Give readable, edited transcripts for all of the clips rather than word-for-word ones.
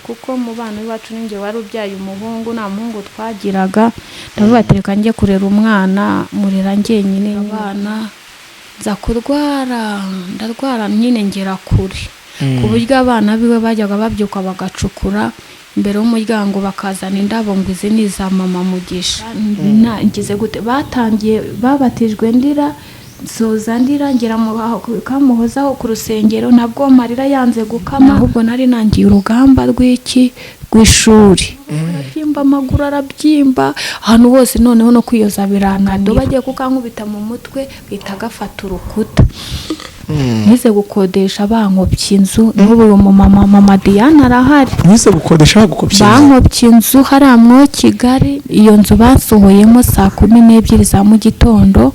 kuko mu bana bacu ninjye wari ubyaye umuhungu, nta muhungu twagiraga. Ndavuga ati reka njye kurera umwana murera njyenyine. Abana nza kurwara, ndarwara nyine ngera kure, ku buryo abana biwe bajyaga babyuka bagacukura imbere y'umuryango bakazana indabo ngo izi ni iza mama Mugisha. Ngize gute, batangiye babatijwe ndira, soza ndira ngera mu kamuhozaho ku rusengero, nabwo marira yanze gukama, ahubwo nari nangiye urugamba rw'ishuri. Arabyimba, amaguru arabyimba, ahantu hose, noneho no kwiyoza birananira. Bagiye kukankubita mu mutwe bita gafata urukuta. Nize gukodesha bankopye inzu, n'ubu uyu mama Diana arahari. Nize gukodesha bagukopye inzu? Bankopye inzu hariya mu Kigali. Iyo nzu basohoyemo saa 12 za mu gitondo,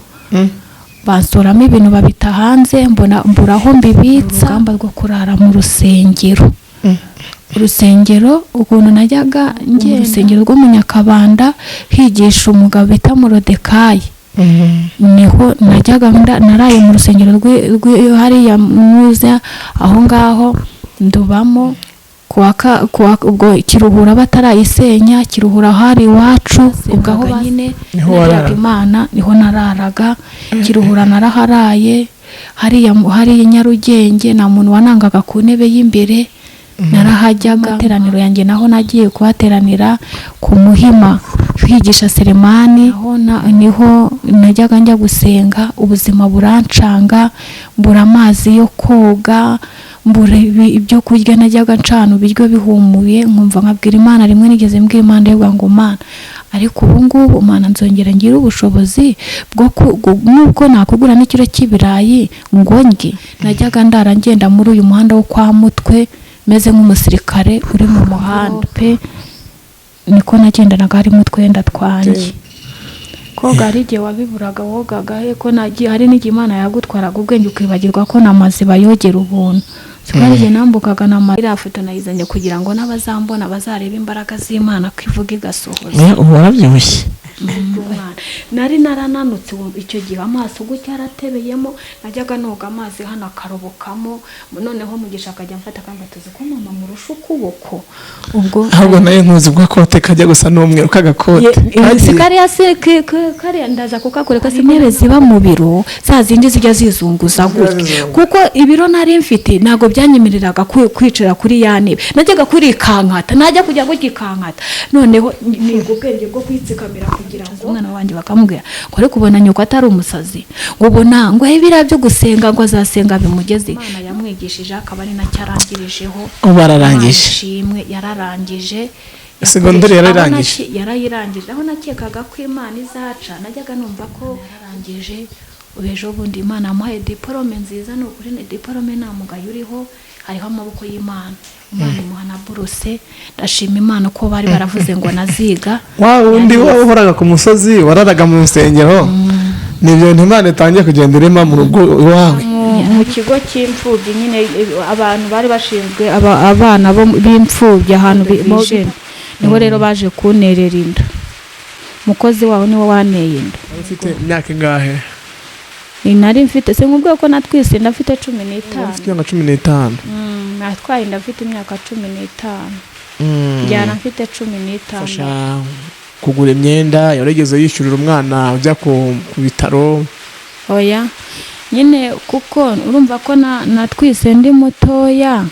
basoramo ibintu babita hanze, mbura aho mbibitsa. Urugamba rwo kurara mu rusengero. Urusengero ukuntu najyaga ngiye urusengero rwo mu Nyakabanda higisha umugabo bita Morodekayi. Niho najyaga naraye mu rusengero hariya muze aho ngaho ndubamo ubwo Kiruhura batarayisenya, Kiruhura hari iwacu, ubwo aho nyine naraga Imana niho nararaga. Kiruhura naraharaye, hariya Nyarugenge nta muntu wanangaga ku ntebe y'imbere, narahajyaga. Amateraniro yanjye naho nagiye kuhateranira ku Muhima kwigisha Selemani, niho najyaga njya gusenga. Ubuzima burancanga, mbura amazi yo koga, mbura ibyo kurya, najyaga ncana ibiryo bihumuye, nkumva nkabwira Imana. Rimwe nigeze mbwira Imana yebwa ngo Mana, ariko ubu ngubu Mana nzongera ngira ubushobozi nubwo nakugura n'ikiro cy'ibirayi ngo ndye. Najyaga ndara ngenda muri uyu muhanda wo kwa Mutwe meze nk'umusirikare uri mu muhanda pe, niko nagendanaga harimo utwenda twanjye. Koga ari igihe wabiburaga wogaga he, ko nagiye hari n'igihe Imana yagutwaraga ubwenge ukibagirwa ko n'amazi bayogera ubuntu. Sikari igihe nambukaga n'amarira afite nayizanye kugira ngo n'abazambona bazareba imbaraga z'Imana ko ivuga igasohoza. Ubu warabyibushye. Nari narananutse icyo gihe, amaso gutya yaratebeyemo, najyaga noga amazi hano akarobokamo. Noneho Mugisha akajya mfata akangatuza ko mama murusha ukuboko. Ubwo ahubwo nayo nkuzi bwa kote kajya gusa n'umweru kagakote. Sikari kari ndaza kukakoreka intebe ziba mu biro za zindi zijya zizunguza gutya, kuko ibiro nari mfite ntago byanyemereraga kwicara kuri ya ntebe. Najyaga kuri kankata, najya kujya gukikankata. Noneho nigo ubwenge bwo kwitsikamira kugira ngo umwana wanjye bakamubwira ngo ariko ubona nyoko atari umusazi, ngo ubona ngo ibira byo gusenga ngo azasenga bimugeze. Imana yamwigishije akaba ari nacyo arangirijeho. Ubu ararangije ishimwe, yararangije segonderi, yarayirangije. Aho nakekaga ko Imana izaca, najyaga numva ko yararangije. Ubejo bundi Imana amuhaye diplome nziza, no kuri ne diplome nta mugayo uriho, hariho amaboko y'Imana. Imana imuha na buruse. Ndashima Imana ko bari baravuze ngo naziga. Undi wahoraga ku musozi wararaga mu rusengero, nibyo Imana itangiye kugenda irema mu rugo iwawe. Mu kigo cy'imfubyi nyine, abantu bari bashinzwe abana b'imfubyi ahantu bije, niho rero baje kunerera inda. Mukozi wawe niwe waneye inda. Ufite imyaka ingahe? Nari mfite sinkubwiye ko natwise ndafite 15. Ufite 15. Natwaye ndafite imyaka 15. Njyana mfite 15. Fasha kugura imyenda, yarigeze yishyurira umwana ujya ku bitaro? Oya, nyine kuko urumva ko natwise ndi mutoya.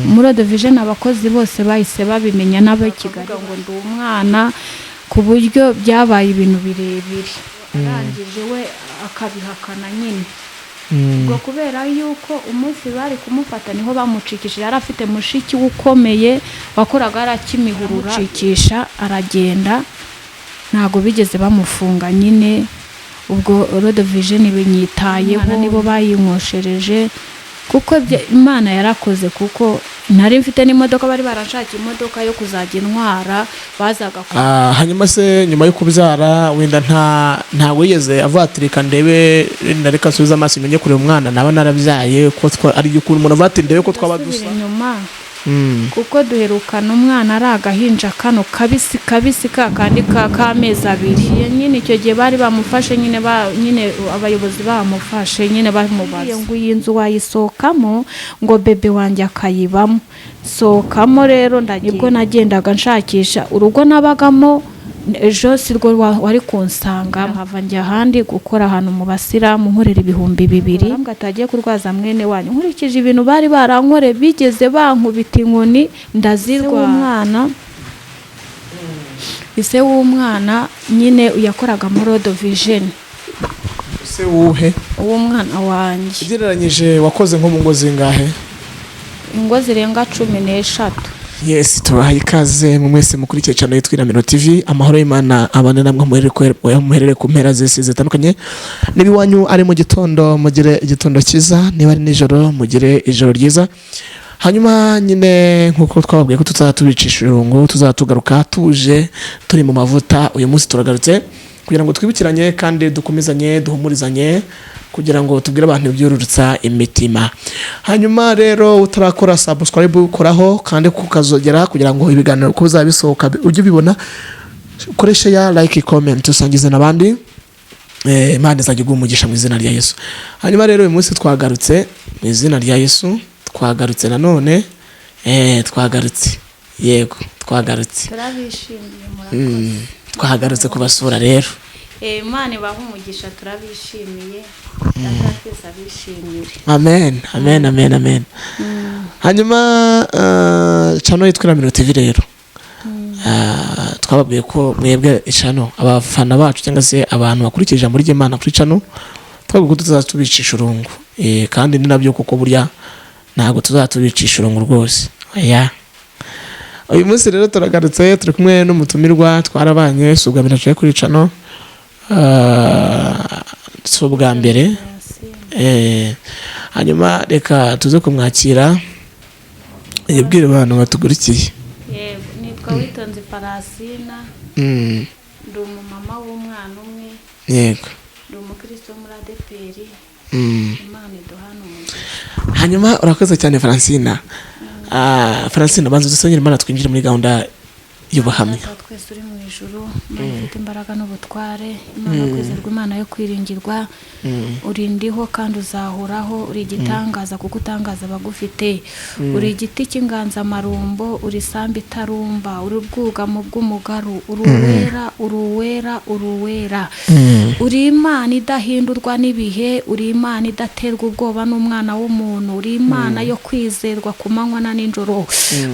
Muri division abakozi bose bahise babimenya n'abo Kigali ngo ndi umwana, ku buryo byabaye ibintu birebire. Arangije we akabihakana nyine. Ubwo kubera yuko umunsi bari kumufata niho bamucikishije. Yari afite mushiki ukomeye wakoraga arakimihurura, cikisha aragenda, ntago bigeze bamufunga nyine. Ubwo Road Vision binyitayeho, nibo bayinkoshereje kuko Imana yarakoze, kuko nari mfite n'imodoka, bari barashaka imodoka yo kuzajya intwara bazaga. Hanyuma se nyuma yo kubyara wenda nta wigeze avatirika ndebe nareka subiza amaso menye kure umwana naba narabyaye ko ari ukuri umuntu avatira ndebe ko twaba dusa nyuma. kuko duherukana umwana ari agahinja kano kabisi kakandi k'amezi 2 nyine icyo gihe bari bamufashe nyine abayobozi bamufashe nyine bamubaza ngo iyi nzu wayisohokamo ngo bebe wanjye akayibamo sohokamo rero nibwo nagendaga nshakisha urugo nabagamo ejo si rwo wari kunsanga nkava njya ahandi gukora ahantu mu Basilamu nkorera 2,000 ngatagiye kurwaza mwene wanyu nkurikije ibintu bari barankore bigeze bankubita inkoni ndazirwa umwana ise w'umwana nyine yakoraga muri Road Vision ise wuhe uwo mwana wanjye ugereranyije wakoze nko mu ngo zingahe ingo zirenga 13 Yes, tubahaye ikaze mu mwese mukurikiye channel yitwa Iramiro TV. Amahoro y'Imana abane namwe muherere ku mpera z'isi zitandukanye. Nibi wanyu ari mu gitondo mugire igitondo cyiza, niba ari nijoro mugire ijoro ryiza. Hanyuma nyine nkuko twababwiye ko tuzatubicisha irungu, tuzatugaruka tuje turi mu mavuta. Uyu munsi turagarutse kugira ngo twibukiranye kandi dukomezanye duhumurizanye kugira ngo tubwire abantu ibyururutsa imitima. Hanyuma rero utarakora subscribe koraho kandi kukazogera kugira ngo ibiganiro ko bizabisohoka ujye bibona. Koresha ya like comment usangize nabandi Imana izajya umugisha mu izina rya Yesu. Hanyuma rero uyu munsi twagarutse mu izina rya Yesu, twagarutse nanone twagarutse yego twagarutse turabishimiye murakoze twagarutse kubasura rero Imana bahumugisha turabishimiye twese abishimire amen. Hanyuma channel yitwa Iramiro TV rero twababwiye ko mwebwe channel abafana bacu cyangwa se abantu bakurikije muri Imana kuri channel twabwiye ko tuzatubicisha urungu kandi ni nabyo kuko burya ntago tuzatubicisha urungu rwose uyu munsi rero turagarutse turi kumwe n'umutumirwa twarabanye sugamira cyo kuri channel ubwa mbere hanyuma reka tuze kumwakira yibwire abantu batugurikiye. Yego nitwa Witonze Parasina ndi umumama w'umwana umwe. Yego ndi umukristo muri ADPR. Imana iduhana umugisha. Hanyuma urakoze cyane Francina. Francina banza dusengera Imana twinjire muri gahunda y'ubuhamya. Twese uri mu ijuru ufite imbaraga n'ubutware Imana kwizerwa Imana yo kwiringirwa urindiho kandi uzahoraho uri igitangaza kuko utangaza abagufite uri igiti cy'inganzamarumbo uri sambi itarumba uri ubwugamo bw'umugaru uruwera uri Imana idahindurwa n'ibihe uri Imana idaterwa ubwoba n'umwana w'umuntu uri Imana yo kwizerwa ku manywa na nijoro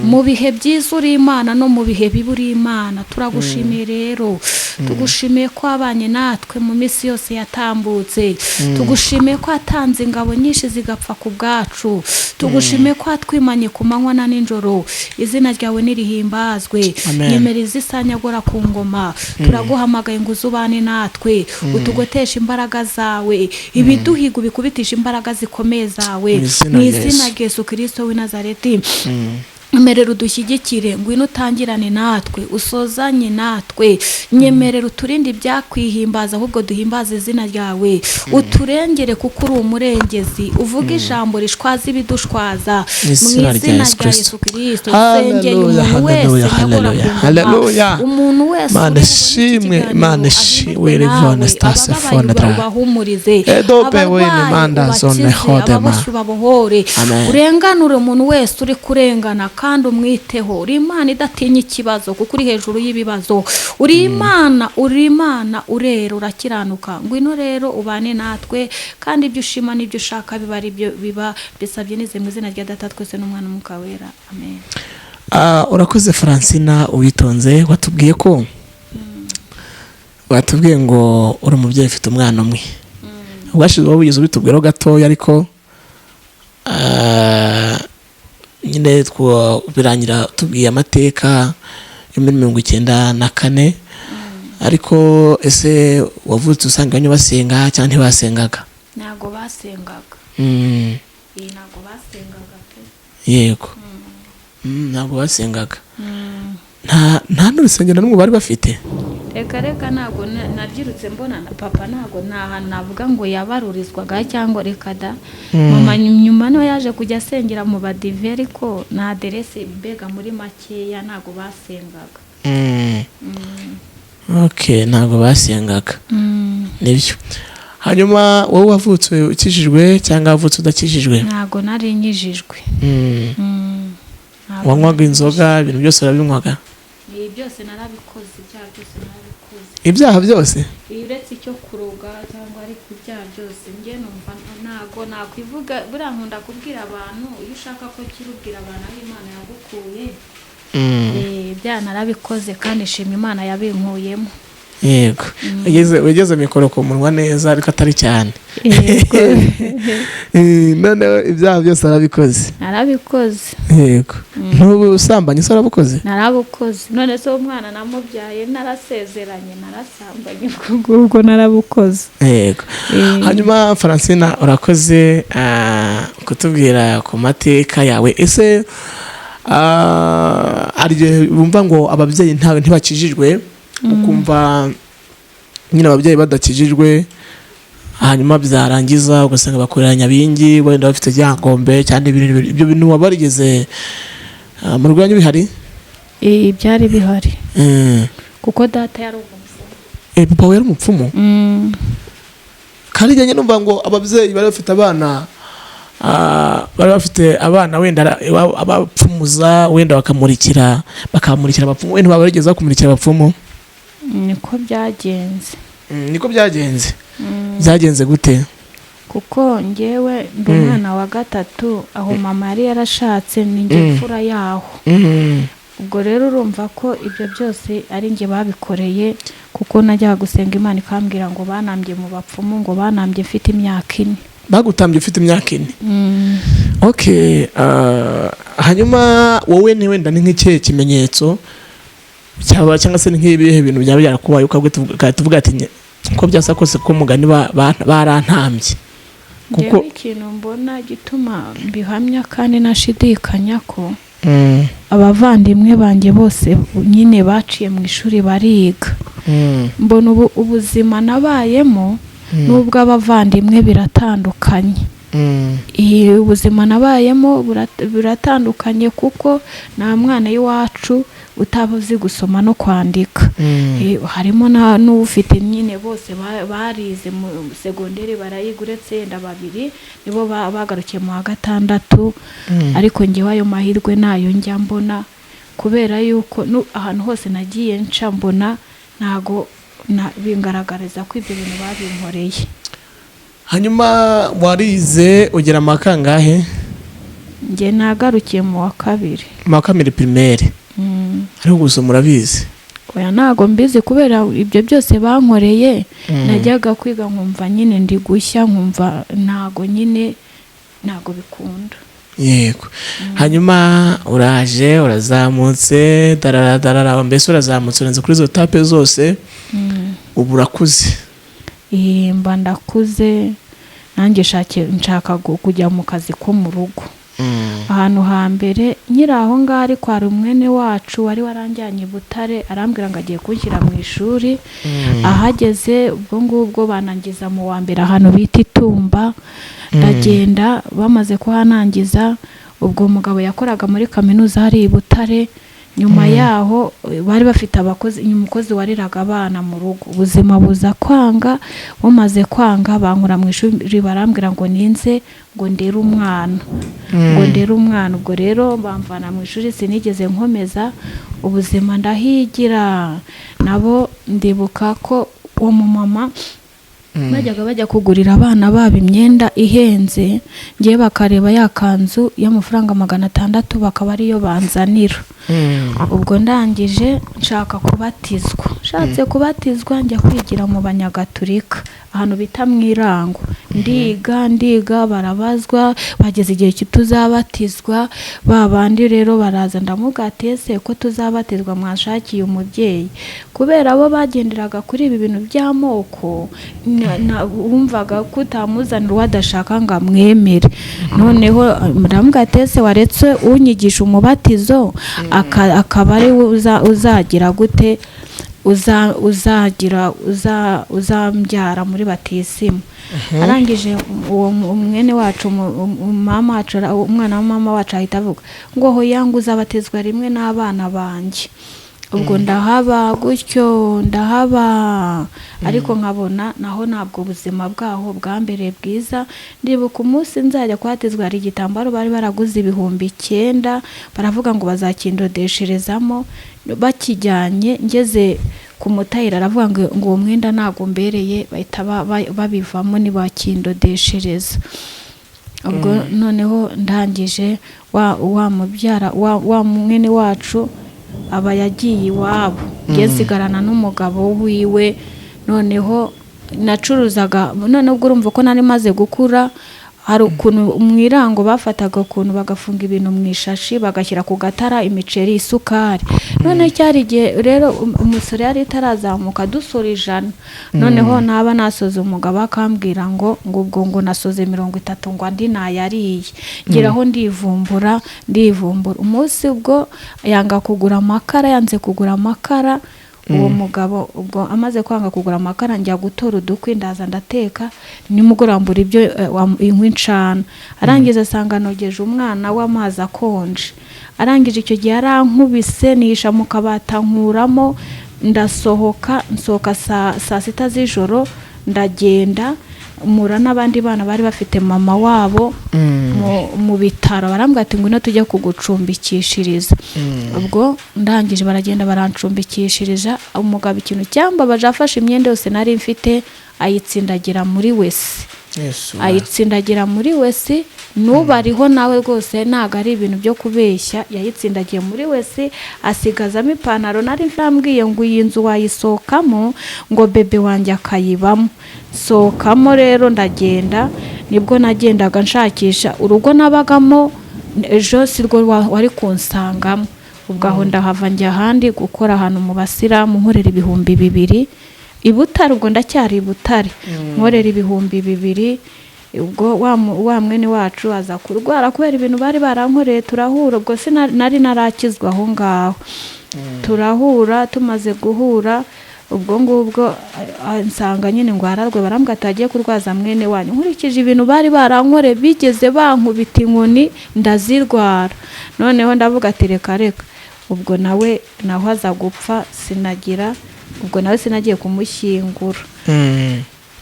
mu bihe byiza uri Imana no mu bihe bibi uri Imana. Turagushimiye rero tugushimiye ko abanye natwe mu minsi yose yatambutse tugushimiye ko atanze ingabo nyinshi zigapfa ku bwacu tugushimiye ko atwimanye ku manywa na nijoro izina ryawe nirihimbazwe nyemera izisanyagora ku ngoma turaguhamagaye ngo uzubane natwe utugotesha imbaraga zawe ibiduhiga bikubitisha imbaraga zikomeye zawe mu izina rya Yesu Kristo w'i Nazareti. Nyemerera udushyigikire ngwino utangirane natwe usozanye natwe nyemerera uturinde ibyakwihimbaza ahubwo duhimbaze izina ryawe uturengere kuko uri umurengezi uvuga ijambo rishwaza ibidushwaza mu izina rya Yesu Kristo. Sengeye umuntu wese haleluya umuntu wese Mana shimwe Mana shiwe rivona stase fona dra bahumurize edobe wene manda zone hodema urenganure umuntu wese uri kurengana kandi umwiteho uri Imana idatinya ikibazo kuko uri hejuru y'ibibazo uri Imana urera urakiranuka ngwino rero ubane natwe kandi ibyo ushima n'ibyo ushaka biba ari byo biba bisabye nize mu izina rya Data twese n'Umwana n'Umwuka wera amen. Urakoze Francina Uwitonze watubwiye ngo uri umubyeyi ufite umwana umwe ubwashize wabugeze ubitubwiraho gatoya ariko nyine birangira tubwiye amateka yo muri 1994 ariko ese wavutse usanga banyu basenga cyane ntibasengaga? Ntago basengaga. Ntago basengaga pe. Yego. Ntago basengaga. Nta n'urusengero n'umwe bari bafite? reka ntabwo nabyirutse mbona na papa, ntabwo navuga ngo yabarurizwaga cyangwa reka da. Mama nyuma no yaje kujya asengera mu badive, ariko na aderese mbega muri makeya ntabwo basengaga. Okay, ntabwo basengaga. Nibyo. Hanyuma wowe wavutse ukijijwe cyangwa wavutse udakijijwe? Ntabwo nari nkijijwe. Wanywaga inzoga, ibintu byose urabinywaga? Byose narabikoze, ibyaha byose narabikoze. Ibyaha byose? Uretse icyo kuroga cyangwa ari ku byaha byose njye numva ntabwo nakwivuga. Buriya nkunda kubwira abantu, iyo ushaka ko kirubwira abantu aho Imana yagukuye. Ibyaha narabikoze kandi shima Imana yabinkuyemo. Yego. Wegeze mikoro ku munwa neza ariko atari cyane. Yego. None ibyaha byose narabikoze? Narabikoze. Yego. N'ubu usambanye se warabukoze? Narabukoze. None se umwana namubyaye narasezeranye, narasambanye, ubwo narabukoze. Yego. Hanyuma Francina, urakoze kutubwira ku mateka yawe. Ese arije bumva ngo ababyeyi ntawe ntibakijijwe, ukumva nyine ababyeyi badakijijwe, hanyuma byarangiza ugasanga bakorera Nyabingi, wenda bafite Ryangombe cyane. Ibyo bintu wabarigeze mu Rwanyu bihari? Byari bihari. Kuko data yari umupfumu. Papa we yari umupfumu? Kandi njye numva ngo ababyeyi bari bafite abana wenda abapfumuza, wenda bakamurikira abapfumu. Wenda babarigeza kumurikira abapfumu? Niko byagenze. Niko byagenze? Byagenze gute? Kuko ngewe ndi umwana wa gatatu, aho mama yari yarashatse, ni njye mfura yaho. Ubwo rero urumva ko ibyo byose ari njye babikoreye, kuko najyaga gusenga Imana ikambwira ngo banambye mu bapfumu, ngo banambye mfite imyaka 4. Bagutambye ufite imyaka 4? Okay. Hanyuma wowe ni wenda ni nk'ikihe kimenyetso cyangwa se nk'ibihe bintu byaba byarakubaye ukatuvuga ati ko byasa kose ko mugani barantambye? Kuko ikintu mbona gituma mbihamya kandi nashidikanya ko abavandimwe banjye bose nyine baciye mu ishuri bariga. Mbona ubuzima nabayemo nubwo abavandimwe biratandukanye. Ubuzima nabayemo buratandukanye, kuko nta mwana y'iwacu utabuzi gusoma no kwandika. Harimo n'ufite nyine bose barize mu segonderi barayiga, uretse yenda 2 nibo bagarukiye mu wa 6. Ariko njyewe ayo mahirwe nayo njya mbona, kubera yuko ahantu hose nagiye nca mbona ntago bingaragariza ko ibyo bintu babinkoreye. Hanyuma warize ugera mu kangahe? Njye nagarukiye mu wa 2. Mu wa 2 primaire? Ariko gusoma urabizi? Oya, ntago mbizi, kubera ibyo byose bankoreye. Najyaga kwiga nkumva nyine ndi gushya, nkumva ntago bikunda. Yego. Hanyuma uraje urazamutse darara, mbese urazamutse urenze kuri zo tape zose. Ubu urakuze? Mba ndakuze, nanjye nshaka kujya mu kazi ko mu rugo. Ahantu hambere nyiri aho ngaho, ariko hari umwene wacu wari waranjyanye i Butare, arambwira ngo agiye kunshyira mu ishuri. Ahageze ubwo ngubwo banangiza mu wa mbere ahantu bita Itumba. Ndagenda, bamaze kuhanangiza, ubwo umugabo yakoraga muri kaminuza hari i Butare. Nyuma yaho bari bafite umukozi wariraga abana mu rugo. Ubuzima buza kwanga, bumaze kwanga bankura mu ishuri, barambwira ngo ninze ngo ndere umwana. Ubwo rero bamvana mu ishuri, sinigeze nkomeza ubuzima, ndahigira. Nabo ndibuka ko uwo mumama bajya kugurira abana babo imyenda ihenze, ngiye bakareba ya kanzu y'amafaranga 600 bakaba ariyo banzanira. Ubwo ndangije nshaka kubatizwa. Nshatse kubatizwa njya kwigira mu Banyagatulika ahantu bita Mwirango. Ndiga barabazwa, bageze igihe tuzabatizwa. Babandi rero baraza, ndamugatese ko tuzabatizwa mwashakiye umubyeyi. Kubera abo bagenderaga kuri ibi bintu by'amoko, wumvaga kutamuzanira wadashaka ngo amwemere. Noneho ndamugatese waretse unyigisha umubatizo, akaba ari uzagira gute uzambyara muri batisimu. Arangije uwo mwene wacu mama wacu umwana wa mama wacu ahita avuga ngo hoya ngo uzabatizwa rimwe n'abana banjye. Ubwo ndahaba gutyo ndahaba, ariko nkabona naho ntabwo ubuzima bwaho bwambereye bwiza. Ndibuka umunsi nzajya kuhatizwa hari igitambaro bari baraguze 9,000 baravuga ngo bazakindodesherezamo. Bakijyanye ngeze ku mutayira aravuga ngo uwo mwenda ntago mbereye, bahita babivamo ntibakindodeshereza. Ubwo noneho ndangije wa mubyara wa mwene wacu aba yagiye iwabo, ngesigarana n'umugabo wiwe. Noneho nacuruzaga, none ubwo urumva ko nari maze gukura. Hari ukuntu umwirango bafataga ukuntu bagafunga ibintu mu ishashi bagashyira ku gatara, imiceri, isukari. None cyari gihe rero umusore yari itarazamuka dusora 100. Noneho naba nasoze umugabo akambwira ngo ubwo ngo nasoze 30 ngo andi nayariye. Ngiraho ndivumbura. Umunsi ubwo yanga kugura amakara, yanze kugura amakara. Uwo mugabo ubwo amaze kwanga kugura amakara njya gutora udukwi ndaza ndateka nimugorambura ibyo inkwi ncana. Arangiza asanga nogeje umwana w'amazi akonje. Arangije icyo gihe arankubise nisha mu kabata nkuramo, nsohoka saa 6 z'ijoro ndagenda mura n'abandi bana bari bafite mama wabo mu bitaro. Barambwira ati ngwino tujye kugucumbikishiriza. Ubwo ndangije baragenda barancumbikishiriza. Umugabo ikintu cyambabaje afashe imyenda yose nari mfite ayitsindagira muri wese. Ayitsindagira muri wese. Nubariho nawe rwose ntago ari ibintu byo kubeshya. Yayitsindagiye muri wese asigazamo ipantaro nari mfambwiye ngo iyi nzu wayisohokamo ngo bebe wanjye akayibamo. Sohokamo rero ndagenda. Nibwo nagendaga nshakisha urugo nabagamo. Ejo sirwo wari kunsangamo. Ubwo aho ndahava njya ahandi gukora ahantu mu Basiramu nkorera 2,000 i Butare. Ubwo ndacyari i Butare nkorera 2,000. Ubwo wa mwene wacu aza kurwara kubera ibintu bari barankoreye. Turahura, ubwo nari narakizwa aho ngaho. Turahura, tumaze guhura ubwo ngubwo nsanga nyine ngo ararwe. Barambwa atagiye kurwaza mwene wanyu. Nkurikije ibintu bari barankoreye bigeze bankubita inkoni ndazirwara. Noneho ndavuga ati reka. Ubwo nawe naho aza gupfa sinagira. Ubwo nawe sinagiye kumushyingura.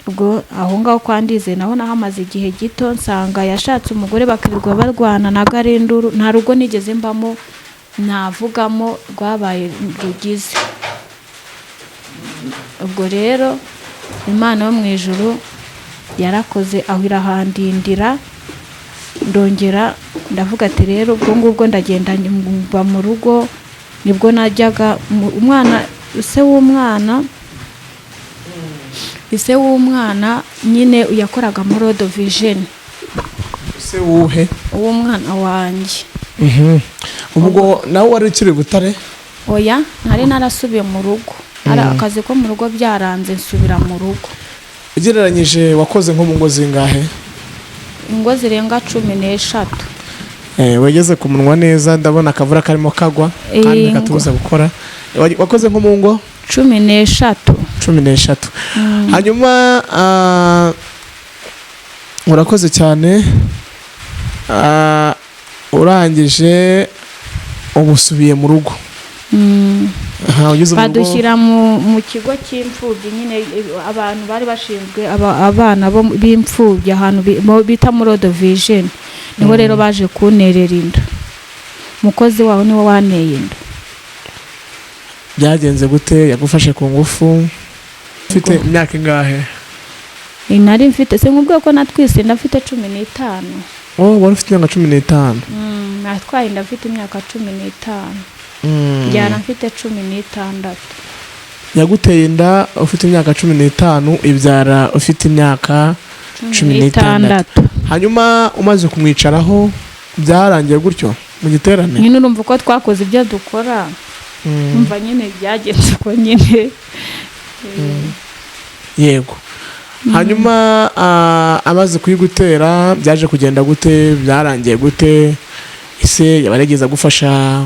Ubwo aho ngaho kwandize naho nahamaze igihe gito. Nsanga yashatse umugore bakirirwa barwana na garinduru. Nta rugo nigeze mbamo navugamo rwabaye rugize. Ubwo rero Imana yo mu ijuru yarakoze aho irahandindira. Ndongera ndavuga ati rero ubwo ngubwo ndagenda mba mu rugo. Nibwo najyaga umwana ise w'umwana nyine yakoraga muri World Vision. Ise wuhe? Uw'umwana wanjye. Ubwo nawe wari ukiri Butare? Oya, nari narasubiye mu rugo. Akazi ko mu rugo byaranze nsubira mu rugo. Ugereranyije wakoze nko mu ngo zingahe? Ingo zirenga 13. Wegeze ku munwa neza. Ndabona akavura karimo kagwa kandi katubuza gukora. Wakoze nko mu ngo 13. Hanyuma urakoze cyane. Urangije ubusubiye mu rugo. Badushyira mu kigo cy'imfubyi nyine. Abantu bari bashinzwe abana b'imfubyi ahantu bita muri World Vision. Niho rero baje kunerera inda. Umukozi wawe niwe waneye inda. Byagenze gute? Yagufashe ku ngufu? Ufite imyaka ingahe? Nari mfite nkubwo ko natwise ndafite 15. Wari ufite imyaka 15? Natwaye ndafite imyaka 15. Njyana mfite 16. Yaguteye inda ufite imyaka 15, ibyara ufite imyaka 16. Hanyuma umaze kumwicaraho byarangiye gutyo mu giterane? Nyine urumva uko twakoze ibyo dukora. Umva nyine byagenze ko nyine. Yego. Hanyuma amaze kuyigutera byaje kugenda gute? Byarangiye gute? Ese yabarigeza gufasha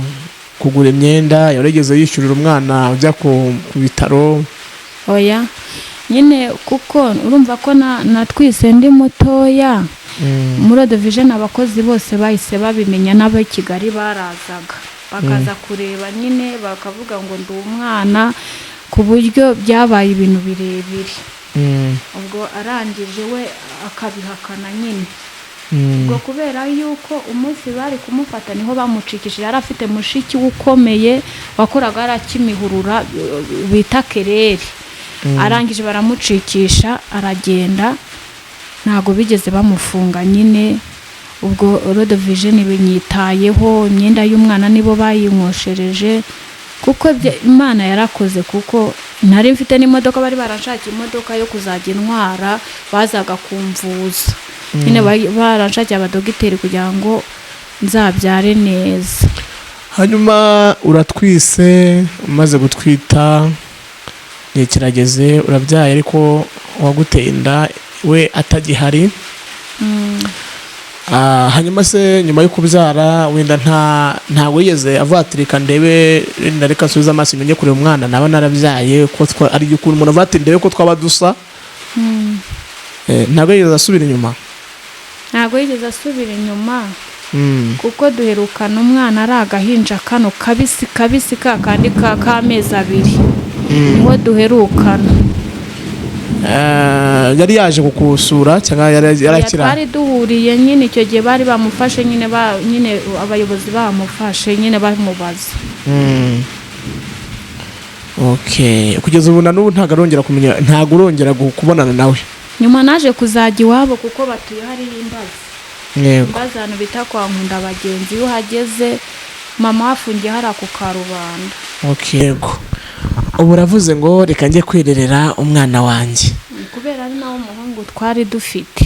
kugura imyenda, yarigeze yishyurira umwana ujya ku bitaro? oya nyine kuko urumva ko natwise ndi mutoya muri World Vision abakozi bose bahise babimenya, n'abo Kigali barazaga bakaza kureba nyine bakavuga ngo ndi umwana, ku buryo byabaye ibintu birebire. ubwo arangije we akabihakana nyine. ubwo kubera yuko umunsi bari kumufata niho bamucikishije, yari afite mushiki ukomeye wakoraga ari Kimihurura bita Kereri. arangije baramucikisha aragenda, ntago bigeze bamufunga nyine. ubwo World Vision binyitayeho, imyenda y'umwana nibo bayinkoshereje, kuko Imana yarakoze, kuko nari mfite n'imodoka, bari baranshaka imodoka yo kuzajya intwara, bazaga kumvuza nyine, baranshaka abadogiteri kugira ngo nzabyare neza. hanyuma uratwise, umaze gutwita igihe kirageze urabyaye, ariko uwaguteye inda we atagihari. hanyuma se nyuma yo kubyara wenda ntabwo wigeze avuga ndebe reka nsubize amaso inyuma kureba umwana naba narabyaye, ko ari ukuntu umuntu avuga ati ndebe ko twaba dusa? ntabwo yigeze asubira inyuma? ntabwo yigeze asubira inyuma, kuko duherukana umwana ari agahinja kano kabisi kabisi, kakandi k'amezi 2 niho duherukana. yari yaje kukusura cyangwa yarakira? twari duhuriye nyine icyo gihe, bari bamufashe nyine, nyine abayobozi bamufashe nyine bamubaza. okay, kugeza ubu na n'ubu ntabwo arongera kumenya, ntabwo urongera kubonana nawe? nyuma naje kuzajya iwabo, kuko batuye hariya Imbazi. yego, Imbazi ahantu bita kwa Nkunda Bagenzi. iyo uhageze mama wafungiye hariya ku Karubanda. okay, yego. ubu uravuze ngo reka njye kwirerera umwana wanjye, kubera ari nawe umuhungu twari dufite.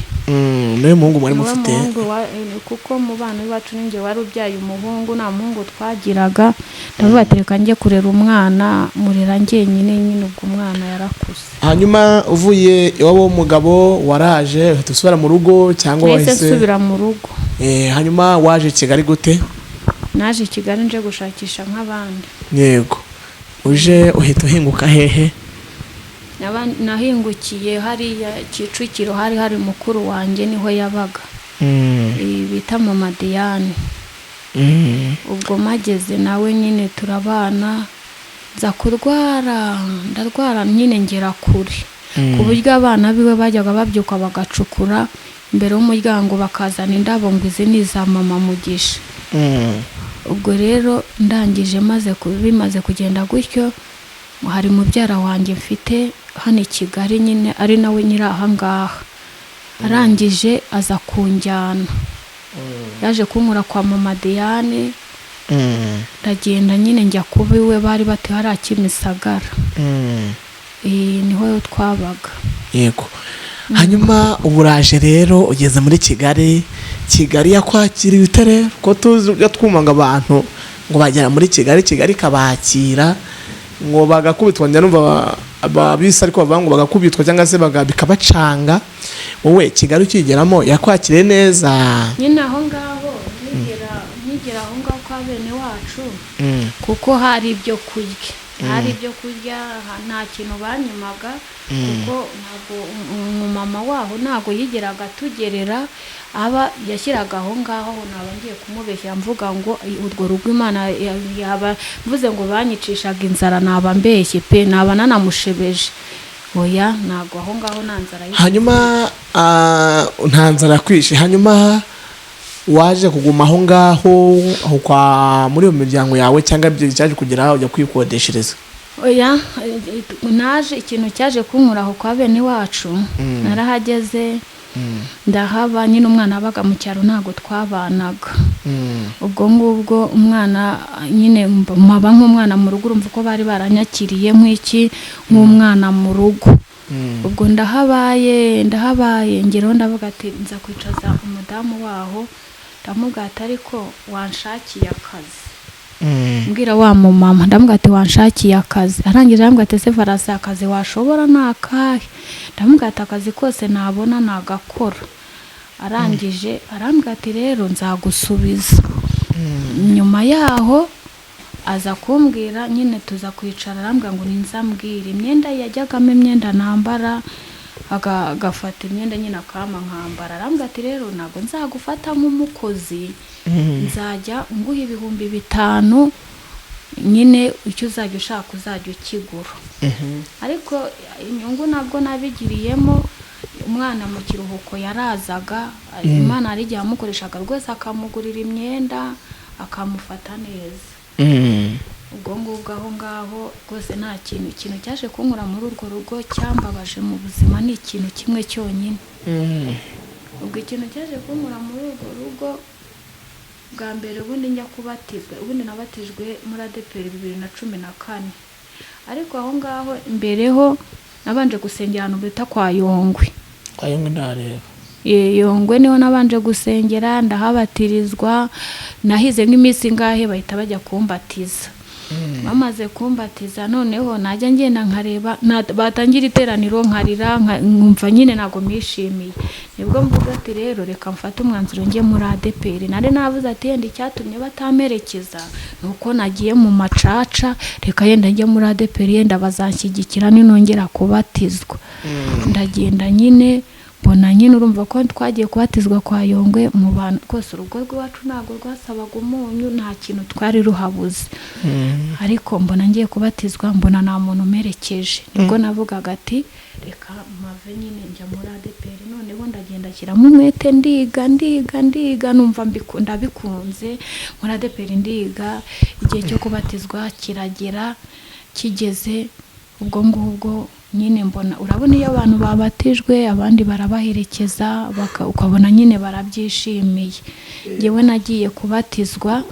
niwe muhungu mwari mufite? kuko mu bana bacu ninjye wari ubyaye umuhungu, nta muhungu twagiraga. ndavuga ati reka njye kurera umwana, murera njyenyine nyine. ubwo umwana yarakuze. hanyuma uvuye iwabo w'umugabo waraje uhita usubira mu rugo cyangwa wahise? nahise nsubira mu rugo. hanyuma waje Kigali gute? naje Kigali nje gushakisha nk'abandi. yego. uje uhita uhinguka hehe? nahingukiye hariya Kicukiro, hari mukuru wanjye niho yabaga, bita Mama Diane. ubwo mageze nawe nyine turabana, nza kurwara, ndarwara nyine ngera kure, ku buryo abana biwe bajyaga babyuka bagacukura imbere y'umuryango bakazana indabo ngo izi ni iza Mama Mugisha. ubwo rero ndangije bimaze kugenda gutyo, hari mubyara wanjye mfite hano i Kigali nyine, ari nawe nyiri aha ngaha. arangije aza kunjyana, yaje kunkura kwa Mama Diane. ndagenda nyine njya kuba iwe, bari bati hariya Kimisagara. niho twabaga. yego. hanyuma uburaje rero ugeze muri Kigali yakwakira ibitare, ko tujya twumanga abantu ngo bagera muri Kigali kabakira, ngo bagakubitwa, njya numva ababisa ariko bavuga ngo bagakubitwa cyangwa se bikabacanga. wowe Kigali ukigeramo yakwakiriye neza? nyine aho ngaho nigera aho ngaho kwa bene wacu, kuko hari ibyo kurya, nta kintu banyumaga, kuko ntabwo umumama waho ntabwo yigeraga tugerera, aba yashyiraga aho ngaho. naba ngiye kumubeshya mvuga ngo urwo rugo Imana yaba mvuze ngo banyicishaga inzara, naba mbeshye pe, naba nanamushebeje. oya, ntabwo aho ngaho nta nzara. hanyuma nta nzara kwishe. hanyuma waje kuguma aho ngaho muri iyo miryango yawe, cyangwa ibyo cyaje kugera ujya kwikodeshereza? oya, naje ikintu cyaje kunkura aho kwa bene wacu. narahageze ndahaba nyine, umwana abaga mu cyaro, ntabwo twabanaga. ubwo ngubwo umwana nyine mpaba nk'umwana mu rugo, urumva ko bari baranyakiriye nk'umwana mu rugo. ubwo ndahabaye ngeraho ndavuga ati nza kwicaza umudamu waho, ndamubwira ati ariko wanshakiye akazi. mbwira wa mumama, ndamubwira ati wanshakiye akazi. arangije arambwira ati se Farasi, akazi washobora ni akahe? ndamubwira ati akazi kose nabona nagakora. arangije arambwira ati rero nzagusubiza. nyuma yaho aza kumbwira nyine tuza kwicara arambwira ngo ninzambwira imyenda yajyagamo imyenda nambara agafata imyenda nyine akama nkambara arambwira ati rero ntabwo nzagufata nk'umukozi nzajya nguha 5,000 nyine icyo uzajya ushaka uzajya ukigura ariko inyungu nabwo nabigiriyemo umwana mu kiruhuko yarazaga Imana ari igihe amukoreshaga rwose akamugurira imyenda akamufata neza ubwo ngubwo aho ngaho rwose nta kintu cyaje kunkura muri urwo rugo cyambabaje mu buzima ni ikintu kimwe cyonyine ubwo ikintu cyaje kunkura muri urwo rugo bwa mbere ubundi njya kubatizwa ubundi nabatijwe muri ADEPR 2014 ariko aho ngaho imbereho nabanje gusengera ahantu bita kwa Yongwe ndareba Yongwe niho nabanje gusengera ndahabatirizwa nahize nk'iminsi ngahe bahita bajya kumbatiza bamaze kumbatiza noneho najya ngenda nkareba batangira iteraniro nkarira nkumva nyine nago mishimiye nibwo mvuga ati rero reka mfate umwanzuro ngiye muri ADEPR nare navuze ati yenda icyatumye batamerekeza nuko nagiye mu macaca reka yenda njye muri ADEPR yenda bazanshyigikira ninongera kubatizwa ndagenda nyine mbona nyine urumva ko twagiye kubatizwa kwa Yongwe mu bantu rwose urugo rwacu ntabwo rwasabaga umunyu nta kintu twari ruhabuze ariko mbona ngiye kubatizwa mbona nta muntu umerekeje nibwo navugaga ati reka mave nyine njya muri ADEPR noneho ndagenda shyiramo umwete ndiga numva ndabikunze muri ADEPR ndiga igihe cyo kubatizwa kiragera kigeze ubwo ngubwo nyine mbona urabona iyo abantu babatijwe abandi barabaherekeza ukabona nyine barabyishimiye ngewe nagiye kubatizwa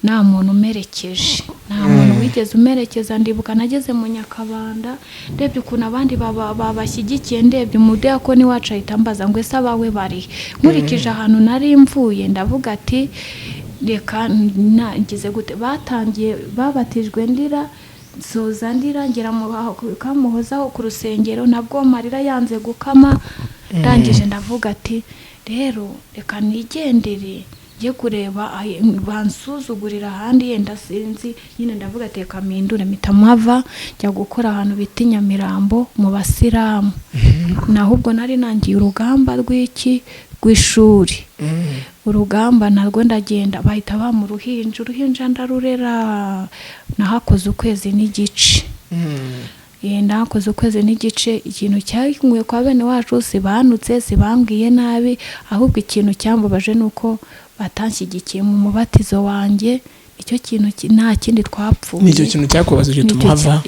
nta muntu umerekeje nta muntu wigeze umerekeza ndibuka nageze mu Nyakabanda ndebye ukuntu abandi babashyigikiye ndebye umudiyakoni wacu ahita ambaza ngo ese abawe bari nkurikije ahantu nari mvuye ndavuga ati reka nagize gute batangiye babatijwe ndira soza ndira mu kamuhozaho ku rusengero nabwo marira yanze gukama ndangije ndavuga ati rero reka nigendere ngiye kureba bansuzugurira ahandi yenda sinzi nyine ndavuga ati reka mpindure mpita mpava njya gukora ahantu bita Nyamirambo mu Basilamu naho ubwo nari nangiye urugamba rw'ishuri urugamba narwo ndagenda bahita bamu uruhinja ndarurera nahakoze ukwezi n'igice nahakoze ukwezi n'igice ikintu cyakinguye kwa bene wacu sibanutse sibambwiye nabi ahubwo ikintu cyambabaje nuko batanshyigikiye mu mubatizo wanjye icyo kintu nta kindi twapfuye nicyo kintu cyakubazaje tumuhava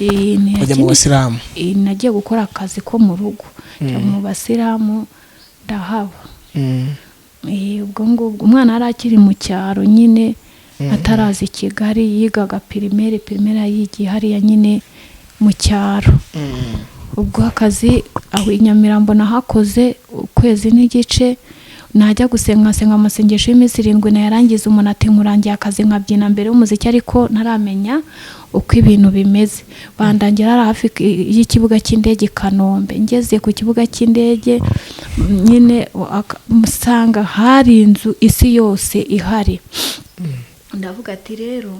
bajya mu Basilamu nagiye gukora akazi ko mu rugo mu Basilamu ndahaba ubwo ngubwo umwana arakiri mu cyaro nyine atarazi Kigali yigaga primaire yigiye hariya nyine mu cyaro ubwo akazi aho Nyamirambo nahakoze ukwezi n'igice najya gusenga amasengesho y'iminsi 7 na yarangiza umuntu ati nkurangiye akazi nkabyina mbere y'umuziki ariko ntaramenya uko ibintu bimeze bandangira ari hafi y'ikibuga cy'indege Kanombe ngeze ku kibuga cy'indege nyine musanga hari inzu isi yose ihari ndavuga ati rero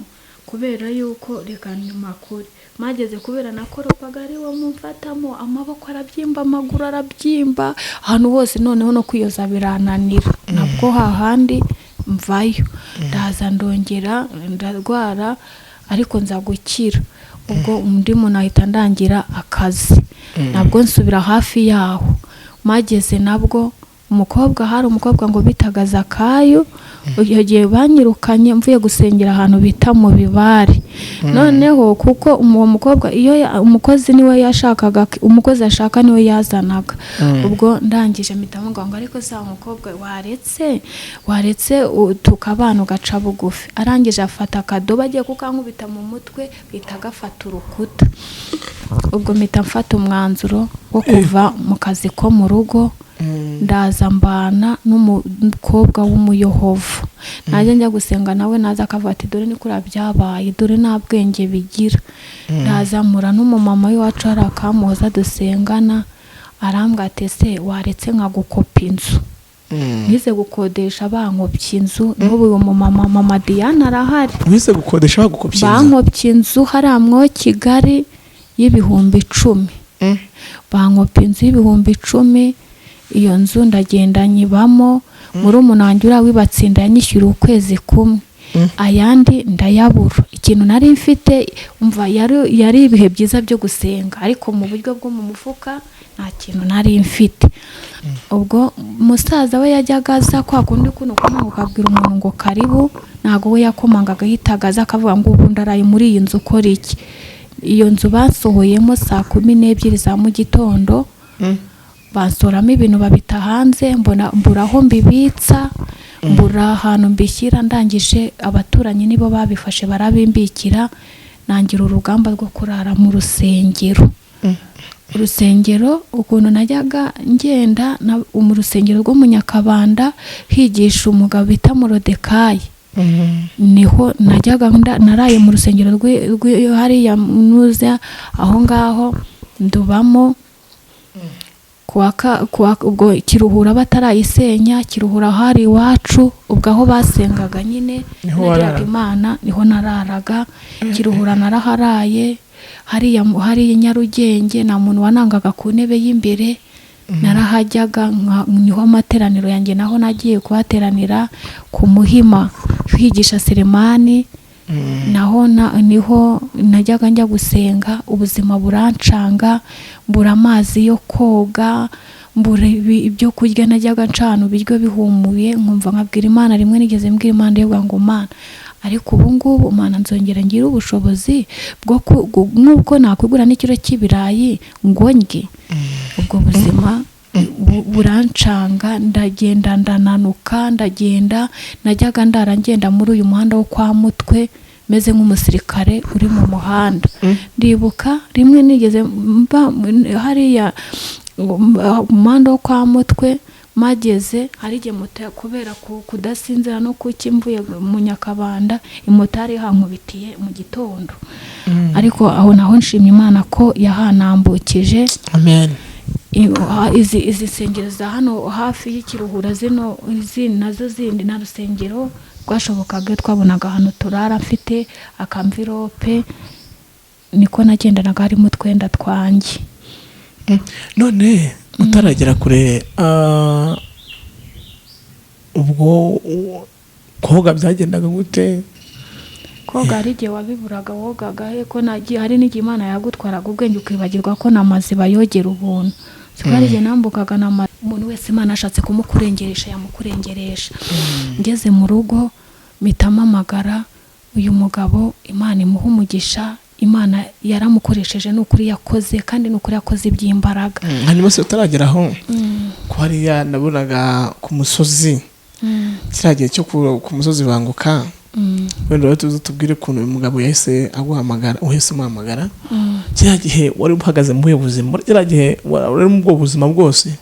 kubera yuko reka nyuma kuri mageze kubera nakoropaga ari wo mumfatamo amaboko arabyimba amaguru arabyimba ahantu hose noneho no kwiyoza birananira nabwo hahandi mvayo ndaza ndongera ndarwara ariko nza gukira ubwo undi muntu ahita ndangira akazi nabwo nsubira hafi yaho mageze nabwo hari umukobwa ngo bitaga Zakayo yagiye banyirukanye mvuye gusengera ahantu bita mu Bibare noneho kuko uwo mukobwa iyo umukozi niwe yashakaga umukozi ashaka niwe yazanaga ubwo ndangije mpitamo ngo ariko sa umukobwa waretse tukabana ugaca bugufi arangije afata akadobo agiye kukankubita mu mutwe bita gafata urukuta ubwo mpita mfata umwanzuro wo kuva mu kazi ko mu rugo ndaza mbana n'umukobwa w'umuyohovu najya njya gusenga nawe naza akavuga ati dore ni kuri byabaye dore nta bwenge bigira ndazamura n'umumama w'iwacu hari akamuhoza dusengana arambwira ati se waretse nkagukopa inzu nize gukodesha bankopye inzu n'ubu uyu mama Diana arahari. wize gukodesha bagukopye inzu bankopye inzu hariya mwo Kigali y'ibihumbi 10. bankopye inzu y'ibihumbi 10. iyo nzu ndagenda nyibamo muri umunange uriya wibatsinda yanyishyura ukwezi kumwe. ayandi ndayabura. ikintu nari mfite umva yari ibihe byiza byo gusenga, ariko mu buryo bwo mu mufuka nta kintu nari mfite. ubwo musaza we yajyaga aza kwa kundi kuno komanga ukabwira umuntu ngo karibu, ntago we yakomangaga yitagaza akavuga ngo ubu ndaraye muri iyi nzu ukora iki. iyo nzu basohoyemo saa 12 za mu gitondo. bansoramo ibintu babita hanze, mbura aho mbibitsa, mbura ahantu mbishyira. ndangije abaturanyi nibo babifashe barabimbikira, nangira urugamba rwo kurara mu rusengero. urusengero ukuntu najyaga ngenda mu rusengero rwo mu Nyakabanda higisha umugabo bita Morodekayi. niho najyaga naraye mu rusengero hariya nuza aho ngaho ndubamo. ubwo Kiruhura batarayisenya, Kiruhura hari iwacu, ubwo aho basengaga nyine nagiraga Imana niho nararaga. Kiruhura naraharaye, hariya Nyarugenge nta muntu wanangaga ku ntebe y'imbere, narahajyaga niho amateraniro yanjye, naho nagiye kuhateranira ku Muhima higisha Selemani, naho niho najyaga njya gusenga. ubuzima burancanga, mbura amazi yo koga, mbura ibyo kurya. najyaga ncana ibiryo bihumuye nkumva nkabwira Imana, rimwe nigeze mbwira Imana yewe ngo Mana, ariko ubu ngubu Imana nzongera ngira ubushobozi bwo nk'uko nakwigura n'ikiro cy'ibirayi ngo ndye. ubwo buzima burancanga, ndagenda ndananuka, najyaga ndara ngenda muri uyu muhanda wo kwa Mutwe meze nk'umusirikare uri mu muhanda. ndibuka rimwe nigeze mba hariya umuhanda wo kwa Mutwe, mageze hari igihe moto kubera kudasinzira no kukimvuye mu Nyakabanda, imotari hankubitiye mu gitondo. ariko aho naho nshimye Imana ko yahanambukije. amen. izi sengero za hano hafi y'Ikiruhura zino nazo zindi na rusengero rwashobokaga twabonaga hano turara, mfite akamvirope, niko nagendanaga harimo utwenda twanjye. none utaragera kure ubwo koga byagendaga gute? koga hari igihe wabiburaga wogaga he, ko hari n'igihe Imana yagutwaraga ubwenge ukibagirwa ko n'amazi bayogera ubuntu. hari igihe nambukaga umuntu wese Imana ashatse kumukurengeresha yamukurengeresha. ngeze mu rugo mpita mpamagara uyu mugabo, Imana imuha umugisha. Imana yaramukoresheje n'ukuri yakoze, kandi n'ukuri yakoze iby'imbaraga. hanyuma se utarageraho ko hariya nabonaga ku musozi, kiriya gihe cyo ku musozi banguka, wenda rero tuzi tubwire ukuntu uyu mugabo yahise aguhamagara, uhise umuhamagara. kiriya gihe wari uhagaze mu buzima, kiriya gihe wari mu bwo buzima bwose?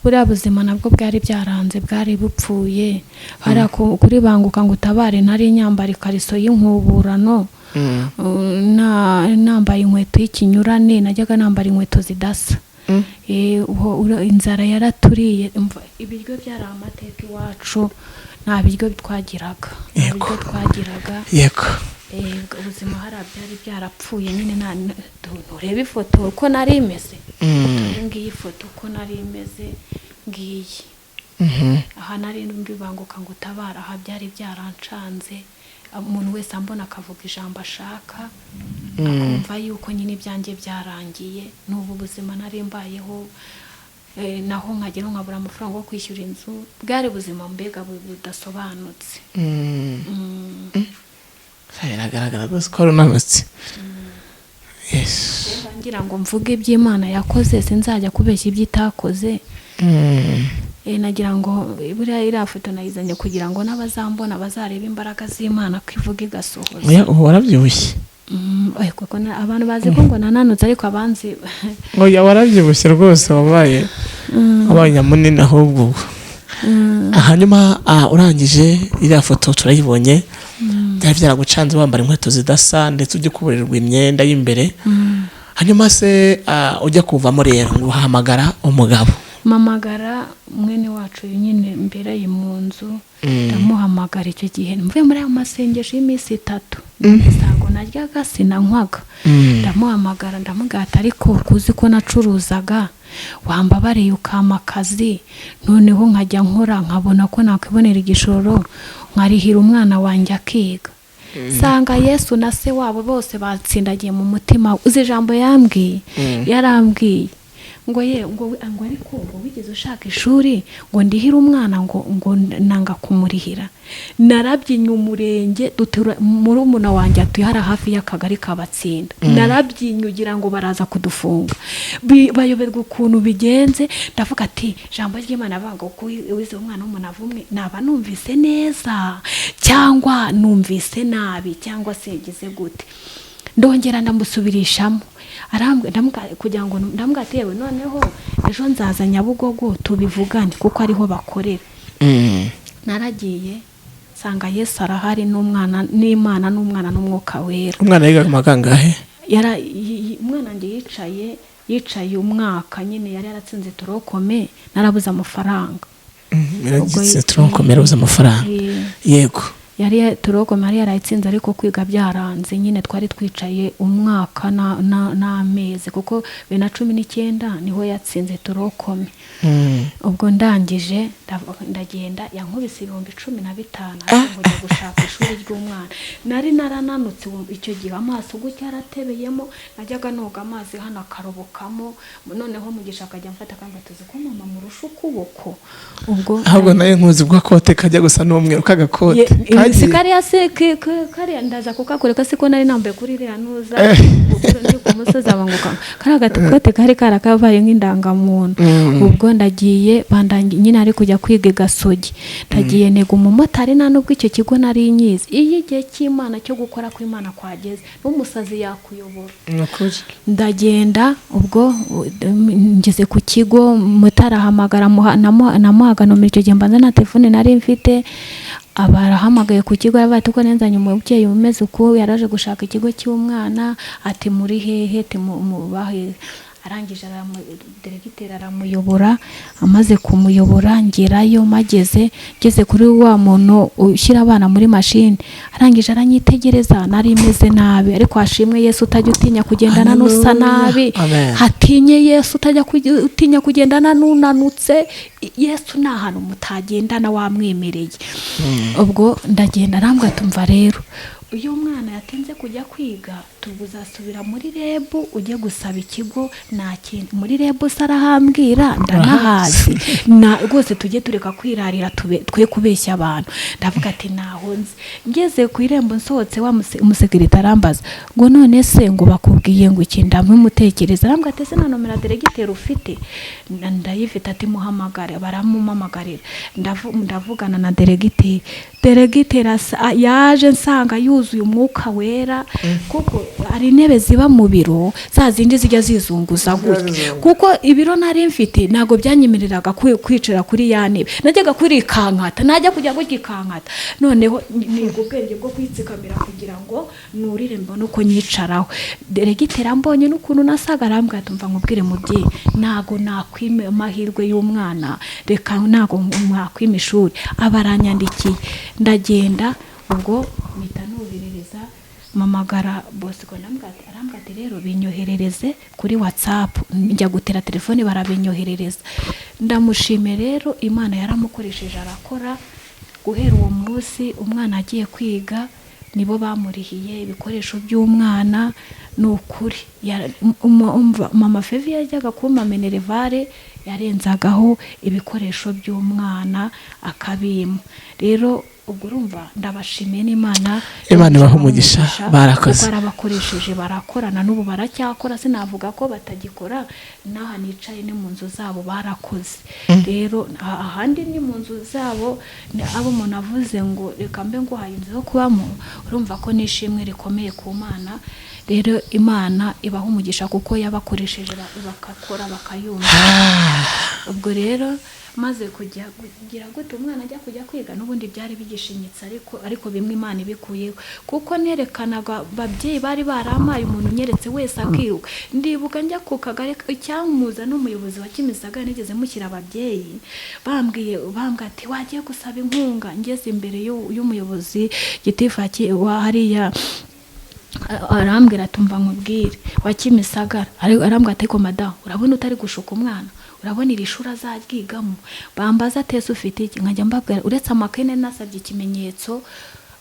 buriya buzima nabwo bwari byaranze, bwari bupfuye. hariya kuri banguka ngo utabare, nari nyambara ikariso y'inkuburano, nambaye inkweto y'ikinyurane, najyaga nambara inkweto zidasa. inzara yaraturiye, ibiryo byari amateka iwacu, nta biryo twagiraga. yego. ubuzima hariya byari byarapfuye nyine. nturebe ifoto uko nari imeze, ngiyi foto uko nari imeze ngiyi. aha nari mbibanguka ngo utabara, aha byari byarancanze. umuntu wese ambona akavuga ijambo ashaka, akumva yuko nyine ibyanjye byarangiye. n'ubu buzima nari mbayeho, naho nkagera nkabura amafaranga yo kwishyura inzu. bwari buzima mbega budasobanutse. biragaragara rwose ko ari unanutse. ngira ngo mvuge iby'Imana yakoze, sinzajya kubeshya ibyo itakoze. nagira ngo buriya iriya foto nayizanye kugira ngo n'abazambona bazareba imbaraga z'Imana ko ivuga igasohoza. ubu warabyibushye. abantu bazi ko ngo nananutse, ariko abanzi warabyibushye rwose, wabaye nyamunini ahubwo. hanyuma urangije iriya foto turayibonye, byari byaragucanze wambara inkweto zidasa ndetse ujya kuburirwa imyenda y'imbere. hanyuma se ujya kuvamo rero ngo uhamagara umugabo mamagara mwene wacu nyine mbere mu nzu ndamuhamagara icyo gihe mvuye muri ayo masengesho y'iminsi 3 ntabwo naryaga sinanywaga ndamuhamagara ndamugata ariko kuzi ko nacuruzaga wambabariye ukama akazi noneho nkajya nkora nkabona ko nakwibonera igishoro nkarihira umwana wanjye akiga sanga Yesu na se wabo bose batsindagiye mu mutima uzi ijambo yarambwiye ngo ariko wigeze ushaka ishuri ngo ndihire umwana ngo nanga kumurihira narabyinnye umurenge dutura muri umuna wanjye atuyara hafi y'akagari kabatsinda narabyinnye ugira ngo baraza kudufunga bayoberwa ukuntu bigenze ndavuga ati jambo ry'Imana banga ko wize umwana w'umuntu avumwe naba numvise neza cyangwa numvise nabi cyangwa se yagize gute ndongera ndamusubirishamo kugira ngo ndamubwatewe noneho ejo nzaza Nyabugogo tubivugane kuko ariho bakorera naragiye sanga Yesu arahari n'umwana n'Imana n'umwana n'umwuka wera umwana yiga magangahe umwana nge yicaye umwaka nyine yari yaratsinze turokome narabuze amafaranga yaragize turokome yarabuze amafaranga yego yari turokome yari yarayitsinze ariko kwiga byaranze nyine twari twicaye umwaka n'amezi kuko 2019 niho yatsinze turokome ubwo ndangije ndagenda yankubise 15,000 ngo njye gushaka ishuri ry'umwana nari narananutse icyo gihe amaso gutya yaratebeyemo najyaga noga amazi hano akarobokamo noneho mugisha akajya mfata kandi atuze ko mama murusha ukuboko ubwo ahubwo naye nkuzi bwa kote kajya gusa n'umweru kagakote kari ndaza kukakureka siko nari nambaye kuri iriya nuza ndi ku musozi abanguka kari agakote kari karakabaye nk'indangamuntu ubwo ndagiye nyine ari kujya kwiga Gasogi ndagiye nego umumotari nta nubwo icyo kigo nari nyizi iyo igihe cy'Imana cyo gukora kw'Imana kwageze n'umusazi yakuyobora ndagenda ubwo ngeze ku kigo mutarahamagara namuhaga nomero icyo gihe mbanza na telefone nari mfite abarahamagaye ku kigo yabati ko nenzanye umubyeyi umeze uko yaraje gushaka ikigo cy'umwana ati muri hehe mubahe arangije deregiteri aramuyobora amaze kumuyobora ngerayo ngeze kuri wa muntu ushyira abana muri mashini arangije aranyitegereza nari imeze nabi ariko hashimwe Yesu utajya utinya kugendana n'usa nabi hatinye Yesu utajya utinya kugendana n'unanutse Yesu nta hantu mutagendana wamwemereye ubwo ndagenda arambwa tumva rero uyu mwana yatinze kujya kwiga tubuzasubira muri rebu ujye gusaba ikigo nakindi muri rebu sarahambwira ndanahazi rwose tujye tureka kwirarira twe kubeshya abantu ndavuga ati naho nzi ngeze ku irembo nsohotse wa umusekirite arambaza ngo none se ngo bakubwiye ngo iki ndamutekereza arambwa ati se na nomero deregiteri ufite ndayifite ati muhamagare baramumamagarira ndavugana na deregiteri yaje nsanga yuzuye umwuka wera kuko ari intebe ziba mu biro za zindi zijya zizunguza gutya kuko ibiro nari mfite nago byanyemereraga kwicara kuri ya ntebe najyaga kuri kankata najya kujya gukikankata noneho niga ubwenge bwo kwitsikamira kugira ngo nurire mbone uko nyicaraho deregiteri ambonye n'ukuntu nasaga arambwira tumva nkubwire mubyeyi nago nakwime amahirwe y'umwana reka nago mwakwime ishuri abaranyandikiye ndagenda ubwo mpita nubirereza mamagara Bosco arambwira rero binyoherereze kuri WhatsApp njya gutera telefone barabinyoherereza ndamushime rero Imana yaramukoresheje arakora guhera uwo munsi umwana agiye kwiga nibo bamurihiye ibikoresho by'umwana n'ukuri mama Fevi yajyaga kuma Minervare yarenzagaho ibikoresho by'umwana akabima rero ubwo urumva ndabashimiye n'Imana ibaha umugisha barakoze barabakoresheje barakorana n'ubu baracyakora sinavuga ko batagikora naha nicaye ni mu nzu zabo barakoze rero ahandi ni mu nzu zabo abo umuntu avuze ngo reka mbe ngo hayinze ho kubamo urumva ko nishimwe rikomeye ku Mana rero Imana ibaha umugisha kuko yabakoresheje bakakora bakayumva ubwo rero maze kugira gute umwana ajya kujya kwiga n'ubundi byari bigishinyitse ariko bimwe Imana ibikuyeho kuko nerekanaga babyeyi bari baramaye umuntu unyeretse wese akiruka. Ndibuka njya ku kagari icyamuza n'umuyobozi wa Kimisagara nigeze mushyira ababyeyi bambwiye ati wagiye gusaba inkunga. Ngeze imbere y'umuyobozi gitifu wa hariya arambwira tumva nkubwire wa Kimisagara arambwira ati ko madamu urabona utari gushuka umwana, urabona iri shuri azaryigamo. Bambaza atese ufite iki, nkajya mbabwira uretse amakaye nasabye ikimenyetso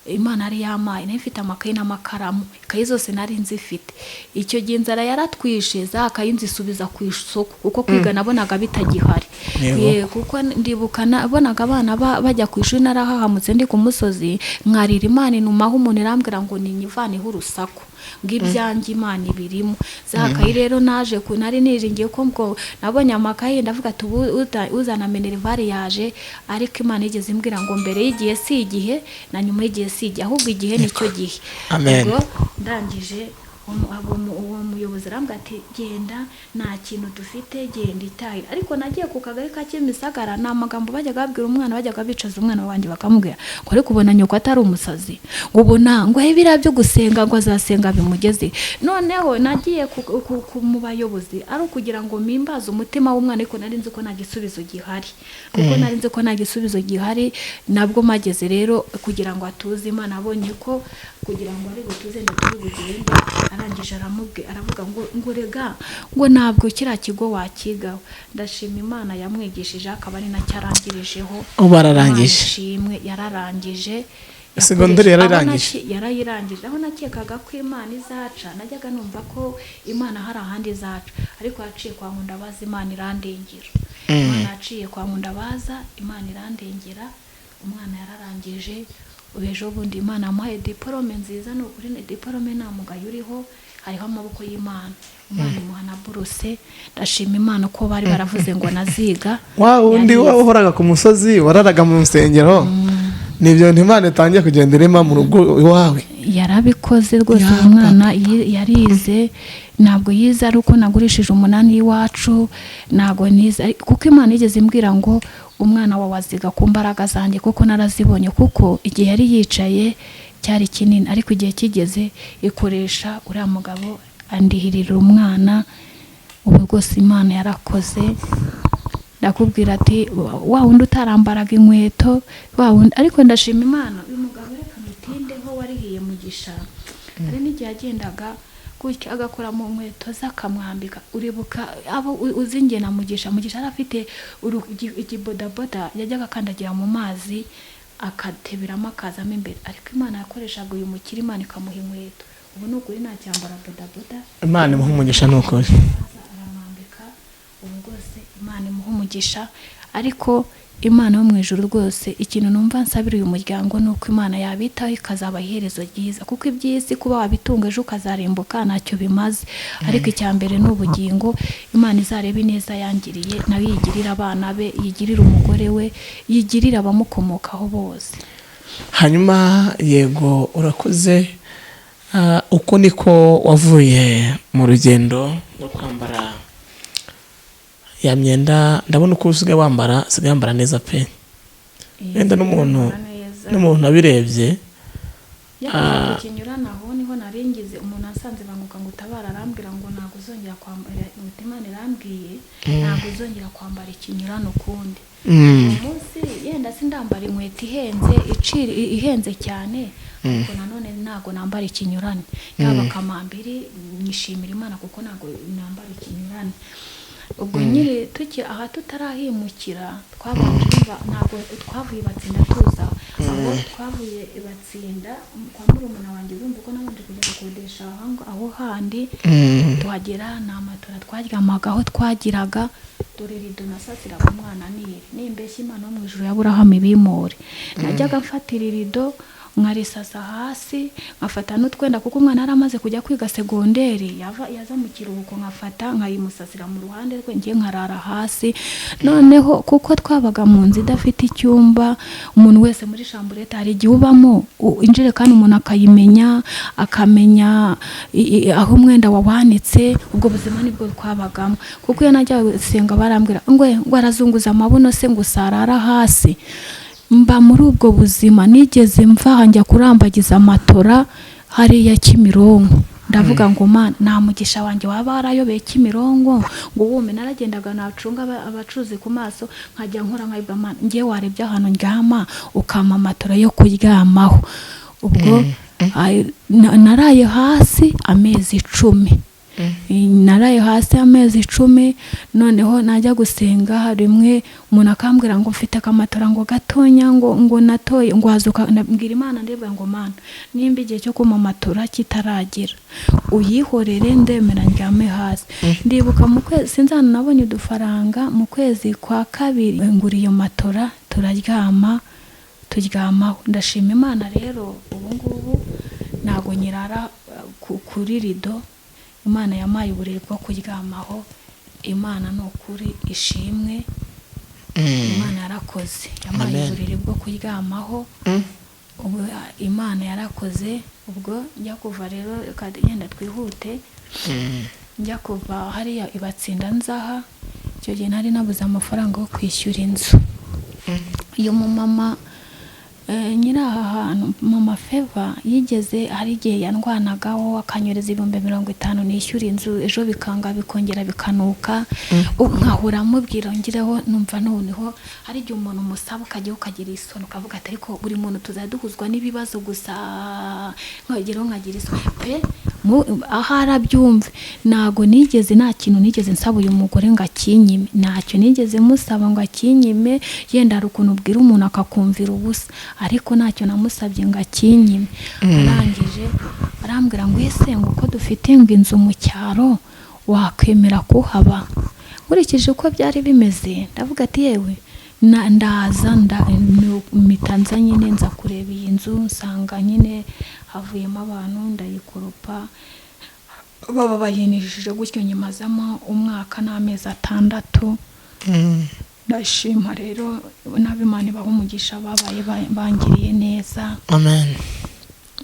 Imana ari yamaye nifite amakaye n'amakaramu, ikayi zose nari nzifite. Icyo gihe inzara yaratwishe za kayi nzisubiza ku isoko kuko kwiga nabonaga bitagihari. Kuko ndibuka nabonaga abana bajya ku ishuri narahahamutse ndi ku musozi mwarira Imana inumaho umuntu irambwira ngo ninyivaneho urusaku ngibyanjye Imana ibirimo. Zakayi rero naje nari niringiye ko ngo nabonye amakaye ndavuga ati uzana minerivare yaje, ariko Imana igeze imbwira ngo mbere y'igihe si igihe na nyuma y'igihe si igihe, ahubwo igihe nicyo gihe. Ubwo ndangije uwo muyobozi arambwira ati genda nta kintu dufite genda itahira. Ariko nagiye ku kagari ka Kimisagara nta magambo bajyaga babwira umwana, bajyaga bicaza umwana wanjye bakamubwira ngo ariko ubona nyoko atari umusazi, ngo ubona ngo biriya byo gusenga ngo azasenga bimugeze. Noneho nagiye mu bayobozi ari ukugira ngo mpimbaze umutima w'umwana, ariko nari nzi ko nta gisubizo gihari kuko nari nzi ko nta gisubizo gihari. Nabwo mageze rero kugira ngo atuze Imana abonye ko kugira ngo ari butuze ndetse bugende, arangije aravuga ngo rega ngo ntabwo kiriya kigo wakigaho. Ndashima Imana yamwigishije akaba ari nacyo arangirijeho. Ubu ararangije, shimwe yararangije segonderi yarayirangije. Aho nakekaga ko Imana izaca najyaga numva ko Imana hari ahandi izaca, ariko yaciye kwa Nkundabaza Imana irandengera. Imana yaciye kwa Nkundabaza Imana irandengera, umwana yararangije. Ejo bundi Imana amuhaye diplome nziza, ni ukuri ni diplome nta mugayo uriho, hariho amaboko y'Imana. Imana imuha na buruse. Ndashima Imana ko bari baravuze ngo naziga. Undi wahoraga ku musozi wararaga mu nsengero, nibyo Imana itangiye kugenda irema mu rugo iwawe. Yarabikoze rwose. Umwana yarize, ntabwo yize ari uko nagurishije 8 iwacu, ntabwo nize kuko Imana igeze imbwira ngo umwana wawe aziga ku mbaraga zanjye, kuko narazibonye. Kuko igihe yari yicaye cyari kinini, ariko igihe kigeze ikoresha uriya mugabo andihirira umwana. Ubu rwose Imana yarakoze. Ndakubwira ati wa wundi utarambaraga inkweto wa wundi, ariko ndashima Imana uyu mugabo reka mutindeho warihiye mugisha. Hari n'igihe agendaga gutya agakora mu nkweto zakamwambika. Uribuka abo uzinge na mugisha arafite igibodaboda yajyaga akandagira mu mazi akateberamo akazamo imbere, ariko Imana yakoreshaga uyu mukiri Imana ikamuha inkweto. Ubu ni ukuri nta cyambara bodaboda, Imana imuha umugisha. Ni ukuri aramwambika. Ubu rwose Imana imuha umugisha. Ariko Imana yo mu ijuru rwose ikintu numva nsabira uyu muryango ni uko Imana yabitaho ikazaba iherezo ryiza, kuko iby'isi kuba wabitunga ejo ukazarimbuka ntacyo bimaze. Ariko icyambere ni ubugingo. Imana izarebe neza yangiriye, nawe yigirira abana be, yigirira umugore we, yigirira abamukomokaho bose. Hanyuma yego urakoze. Uko niko wavuye mu rugendo no kwambara ya myenda. Ndabona uko usigaye wambara neza pe. Wenda n'umuntu abirebye kinyurana aho niho naringize. Umuntu asanze banguka ngo utabara arambwira ngo ntabwo uzongera kwambara, Imana irambwiye ntabwo uzongera kwambara ikinyurano ukundi. Umunsi yenda sindambara inkweto ihenze cyane, ariko nanone ntabwo nambara ikinyurane. Yaba kamambiri nishimira Imana kuko ntabwo nambara ikinyurane. Ubwo nyiri aha tutarahimukira twabanje ntabwo twavuye Batsinda tuza, aho twavuye Batsinda kwa murumuna wanjye urumva ko nabanje kujya gukodesha aho handi. Tuhagera nta matora twaryamagaho twagiraga, dore rido nasasiraga umwana nimbeshya Imana yo mu ijuru ya Aburahamu ibimore. Najyaga mfatira rido nkarisaza hasi nkafata n'utwenda kuko umwana yaramaze kujya kwiga segonderi yaza mu kiruhuko nkafata nkayimusasira mu ruhande rwe ngiye nkarara hasi. Noneho kuko twabaga mu nzu idafite icyumba, umuntu wese muri chambrette hari igihe ubamo injerekani umuntu akayimenya akamenya aho umwenda wawanitse. Ubwo buzima nibwo twabagamo kuko iyo najya gusenga barambwira ngo arazunguza amabuno se ngo sarara hasi. Mba muri ubwo buzima nigeze mva njya kurambagiza matora hariya Kimironko. Ndavuga ngo Mana nta mugisha wanjye waba warayobeye Kimironko ngo wume. Naragendaga nacunga abacuruzi ku maso nkajya nkora nkayibwa Mana ngiye warebye ahantu ndyama ukama matora yo kuryamaho. Ubwo naraye hasi amezi 10. Naraye hasi amezi 10. Noneho najya gusenga rimwe umuntu akambwira ngo mfite akamatora ngo gatonya ngo natoye ngo hazuka. Mbwira Imana ndebwa ngo Mana nimba igihe cyo kuma matora kitaragera uyihorere ndemera ndyame hasi. Ndibuka mu kwezi sinzana nabonye udufaranga mu kwezi kwa 2 nguriye matora turyamaho. Ndashima Imana rero ubu ngubu nago nyirara kuri rido. Imana yamaye uburiri bwo kuryamaho. Imana no kuri ishimwe. Imana yarakoze yamaye uburiri bwo kuryamaho. Ubwo Imana yarakoze. Ubwo njya kuva rero yenda twihute. Njya kuva hariya Ibatsinda nzaha icyo gihe nari nabuze amafaranga yo kwishyura inzu. Iyo mama nyiraha hantu mama Feva yigeze hari igihe yandwanagaho akanyereza 50 nishyura inzu, ejo bikanga bikongera bikanuka. Nkahura mubwira ngireho numva noneho hari igihe umuntu musaba ukajya ukagira isoni ukavuga ati ariko buri muntu tuzaduhuzwa n'ibibazo gusa nkageraho nkagira isoni pe ahara byumve. Nago nigeze nta kintu nigeze nsaba uyu mugore ngo akinyime, ntacyo nigeze musaba ngo akinyime. Yenda ari ukuntu ubwira umuntu akakumvira ubusa ariko ntacyo namusabye ngo akinyime. Arangije arambwira ngo ese ngo ko dufite ngo inzu mu cyaro wakwemera kuhaba. Nkurikije uko byari bimeze ndavuga ati yewe ndaza mitanza nyine nza kureba iyi nzu nsanga nyine havuyemo abantu ndayikoropa. Baba bayinishije gutyo nyimazamo umwaka n'amezi 6. Ndashima rero n'abimana baho umugisha babaye bangiriye neza. Amen.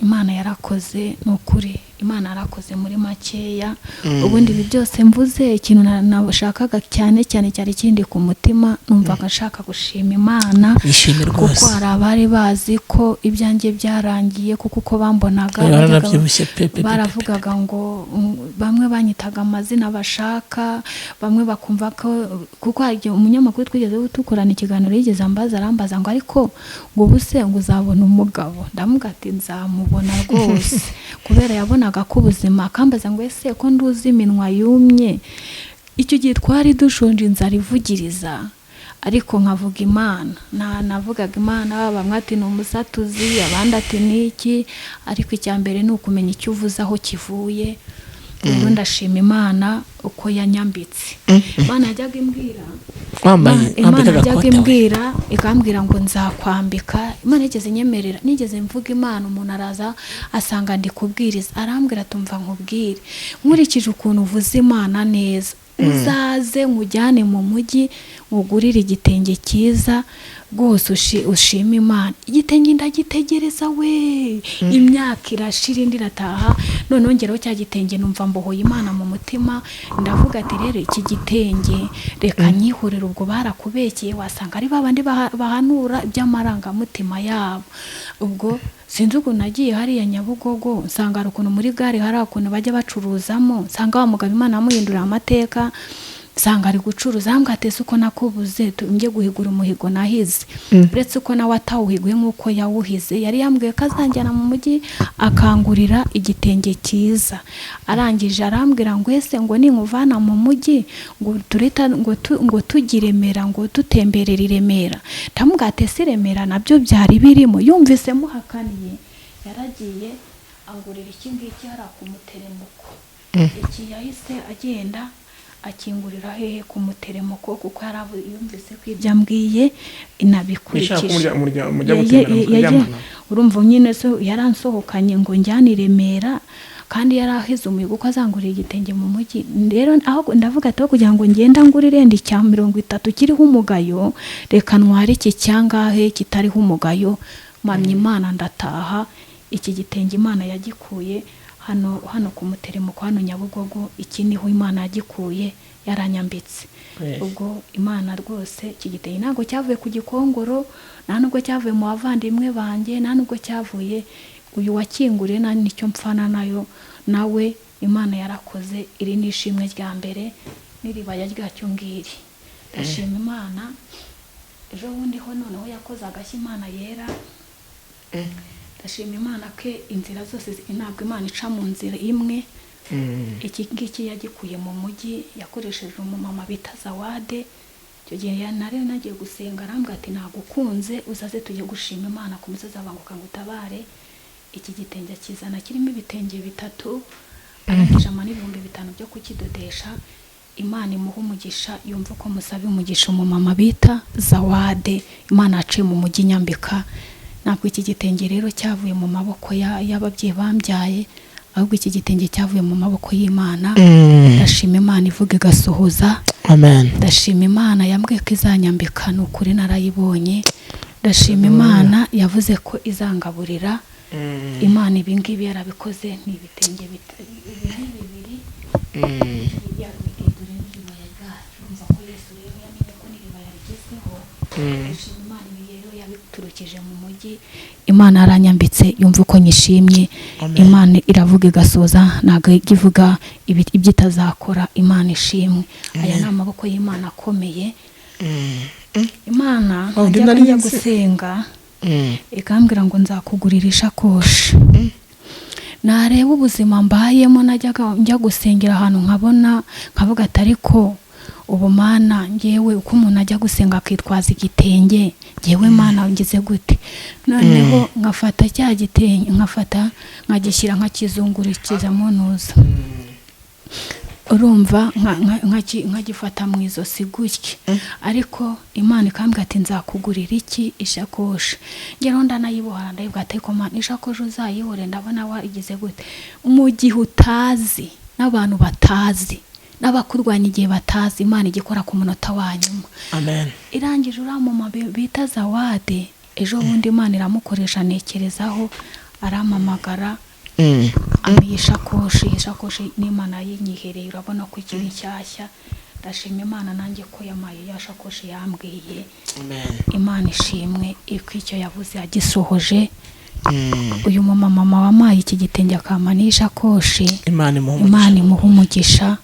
Imana yarakoze n'ukuri. Imana yarakoze muri makeya. Ubundi ibi byose mvuze ikintu nashakaga cyane cyari kindi ku mutima. Numvaga nshaka gushima Imana kuko hari abari bazi ko ibyanjye byarangiye kuko uko bambonaga baravugaga ngo bamwe banyitaga amazina bashaka, bamwe bakumva ko kuko hari umunyamakuru twigeze tukorana ikiganiro yigeze arambaza ngo ariko ngo ubuse ngo uzabona umugabo. Ndamuga ati nzamubona rwose kubera yabona ko ubuzima. Akambaza ngo ese ko nduzi iminwa yumye. Icyo gihe twari dushonje inzara ivugiriza ariko nkavuga Imana. Navugaga Imana bamwe ati ni umusatuzi abandi ati niki ariko icyambere ni ukumenya icyo uvuze aho kivuye. Rero ndashima Imana uko yanyambitse. Imana yajyaga imbwira ikambwira ngo nzakwambika. Imana yigeze nyemerera nigeze mvuga Imana umuntu araza asanga ndi kubwiriza arambwira tumva nkubwire nkurikije ukuntu uvuze Imana neza uzaze nkujyane mu mujyi ngugurire igitenge cyiza rwose ushima Imana. Igitenge ndagitegereza we imyaka irashira indi rataha none ongeraho cya gitenge numva mbohoye Imana mu mutima. Ndavuga ati rero iki gitenge reka nyihorera. Ubwo barakubekeye wasanga ari babandi bahanura iby'amaranga mutima yabo. Ubwo sinzi ukuntu nagiye hariya Nyabugogo nsanga ari ukuntu muri gare hari ukuntu bajya bacuruzamo nsanga wa mugabo Imana amuhindurira amateka nsanga ari gucuruza. Ngatese uko nakubuze njye guhigura umuhigo nahize uretse uko nawe atawuhiguye nk'uko yawuhize. Yari yambwiye ko azanjyana mu mujyi akangurira igitenge cyiza. Arangije arambwira ngo ese ngo ninkuvana mu mujyi ngo tureta ngo tugire Remera ngo tutemberera i Remera. Ndamugatese Remera nabyo byari birimo. Yumvise muhakaniye yaragiye angurira iki ngiki hari akumuteremuko. Iki yahise agenda akingurira hehe ku muteremoko kuko yumvise ko ibyo ambwiye inabikurikije. Urumva nyine so yaransohokanye ngo njyane i Remera kandi yarahize umuhigo uko azangurira igitenge mu mujyi. Rero aho ndavuga ati kugira ngo ngenda ngurire ndi cya 30 kiriho umugayo, reka ntware iki cyangahe kitariho umugayo, mpamya Imana ndataha. Iki gitenge Imana yagikuye hano ku muteremoko hano Nyabugogo, iki niho Imana yagikuye yaranyambitse. Ubwo Imana rwose iki gitenge ntabwo cyavuye ku Gikongoro, nta nubwo cyavuye mu bavandimwe banjye, nta nubwo cyavuye uyu wakinguriye nani nicyo mpfana nayo nawe. Imana yarakoze, iri nishimwe rya mbere n'iribaya ryacyo ngiri. Ndashima Imana. Ejo bundi ho noneho yakoze agashya Imana yera. Ndashima Imana ke inzira zose ntabwo Imana ica mu nzira imwe. Iki ngiki yagikuye mu mujyi, yakoresheje umumama bita Zawade. Icyo gihe nari nagiye gusenga, arambwira ati nagukunze uzaze tujye gushima Imana ku musozi Abanguka ngo utabare. Iki gitenge kizana kirimo ibitenge 3, arangije amana 5,000 byo kukidodesha. Imana imuha umugisha, yumva ko musabe umugisha umumama bita Zawade. Imana aciye mu mujyi nyambika. Ntabwo iki gitenge rero cyavuye mu maboko y'ababyeyi bambyaye, ahubwo iki gitenge cyavuye mu maboko y'Imana. Ndashima Imana ivuga igasohoza. Amen. Ndashima Imana yambwiye ko izanyambika, n'ukuri narayibonye. Ndashima Imana yavuze ko izangaburira. Imana ibingibi yarabikoze. Ni ibitenge 2 yabiturukije mu mujyi. Imana aranyambitse, yumva uko nyishimye. Imana iravuga igasoza, ntago ivuga ibyitazakora. Imana ishimwe. Aya ni amaboko y'Imana akomeye. Imana njya gusenga ikambwira ngo nzakugurira ishakoshi. Nareba ubuzima mbayemo, najyaga njya gusengera ahantu nkavuga ati ariko ubu Mana ngewe uko umuntu ajya gusenga akitwaza igitenge, ngewe Mana ngize gute? Noneho nkafata cya gitenge nkagishyira nkakizungurikiza mu ntuza, urumva nkagifata mu izosi gutya. Ariko Imana ikambwira ati nzakugurira iki? Ishakoshi. Ngero ndanayibohara ndayibwira ati ko Mana ishakoshi uzayihore, ndabona warigize gute? Mu gihe utazi n'abantu batazi n'abakurwanya igihe batazi, Imana igikora ku munota wa nyuma. Amen. Irangije uramuma bita Zawade, ejo bundi Imana iramukoresha nekerezaho, aramamagara ishakoshi n'Imana yinyihereye, urabona ko ikiri nshyashya. Ndashima Imana nanjye ko yamaye ya shakoshi yambwiye. Imana ishimwe iko icyo yavuze yagisohoje. Uyu mama wamaye iki gitenge akama n'ishakoshi, Imana imuha umugisha.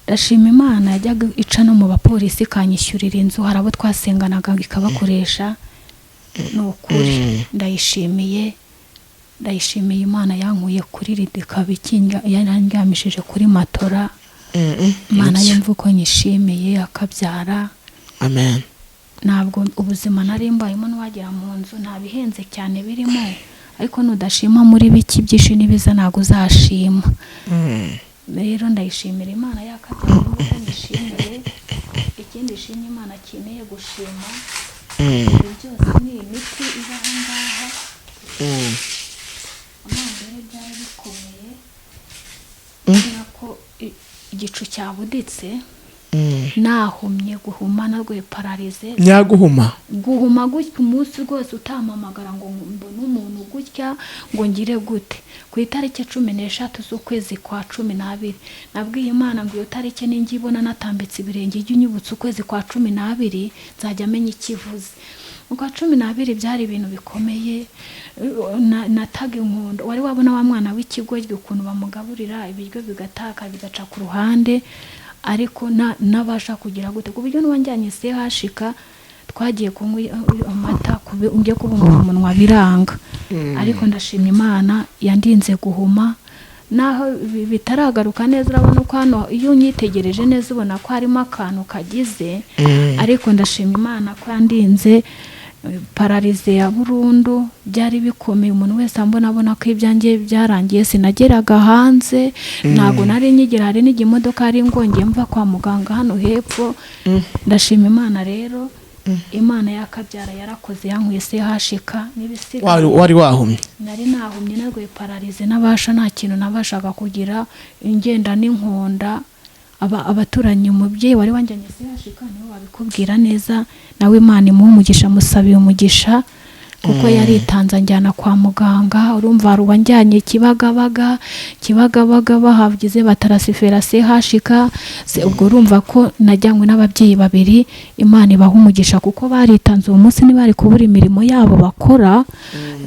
Ndashima Imana yajyaga ica no mu bapolisi ikanyishyurira inzu, hari abo twasenganaga ikabakoresha. N'ukuri ndayishimiye Imana yankuye kuri ridika bikinga, yarandyamishije kuri matora. Imana yumva uko nyishimiye akabyara. Amen. Ntabwo ubuzima nari mbayemo n'uwagira mu nzu nta bihenze cyane birimo, ariko nudashima muri biki byinshi nibiza ntabwo uzashima. Rero ndayishimira Imana yakabyara uko nyishimiye. Ikindi shimye Imana kineye gushima, byose ni imiti iba aho ngaha. Amambere byari bikomeye, nako igicu cyabuditse, nahumye guhuma narwe paralize. Guhuma gutya umunsi rwose utamamagara ngo mbone umuntu gutya ngo ngire gute. Ku itariki 13 z'ukwezi kwa 12 nabwiye Imana ngo iyo tariki ningibona natambitse ibirenge ijye unyibutsa ukwezi kwa 12 nzajya amenya ikivuze. Uko 12 byari ibintu bikomeye. Nataga inkondo, wari wabona wa mwana w'ikigo ukuntu bamugaburira ibiryo bigataka bigaca ku ruhande, ariko nabasha kugira gute ku buryo n'uwanjyanye se hashika twagiye kunywa amata ujye kubumba umunwa biranga. Ariko ndashimye Imana yandinze guhuma, naho bitaragaruka neza. Urabona uko hano iyo unyitegereje neza ubona ko harimo akantu kagize, ariko ndashimye Imana ko yandinze. pararize ya burundu, byari bikomeye. Umuntu wese abona ko ibyanjye byarangiye, sinageraga hanze, ntago nari nyigira, hari n'igimodoka ari ngongeye mva kwa muganga hano hepfo. Ndashima Imana rero, Imana yakabyara yarakoze, yankwise hashika n'ibisiga. Wari wahumye? Nari nahumye, narwaye pararize, nabasha nta kintu nabashaga kugira, ingenda n'inkonda. Abaturanyi, umubyeyi wari wanjyanye hashika niwe wabikubwira neza, nawe Imana imuhe umugisha, musabiye umugisha, kuko yaritanze anjyana kwa muganga. Urumva ruwanjyanye Kibagabaga bahavugize batarasifera hashika. Ubwo urumva ko najyanywe n'ababyeyi babiri, Imana ibaha umugisha, kuko baritanze uwo munsi ntibari kubura imirimo yabo bakora,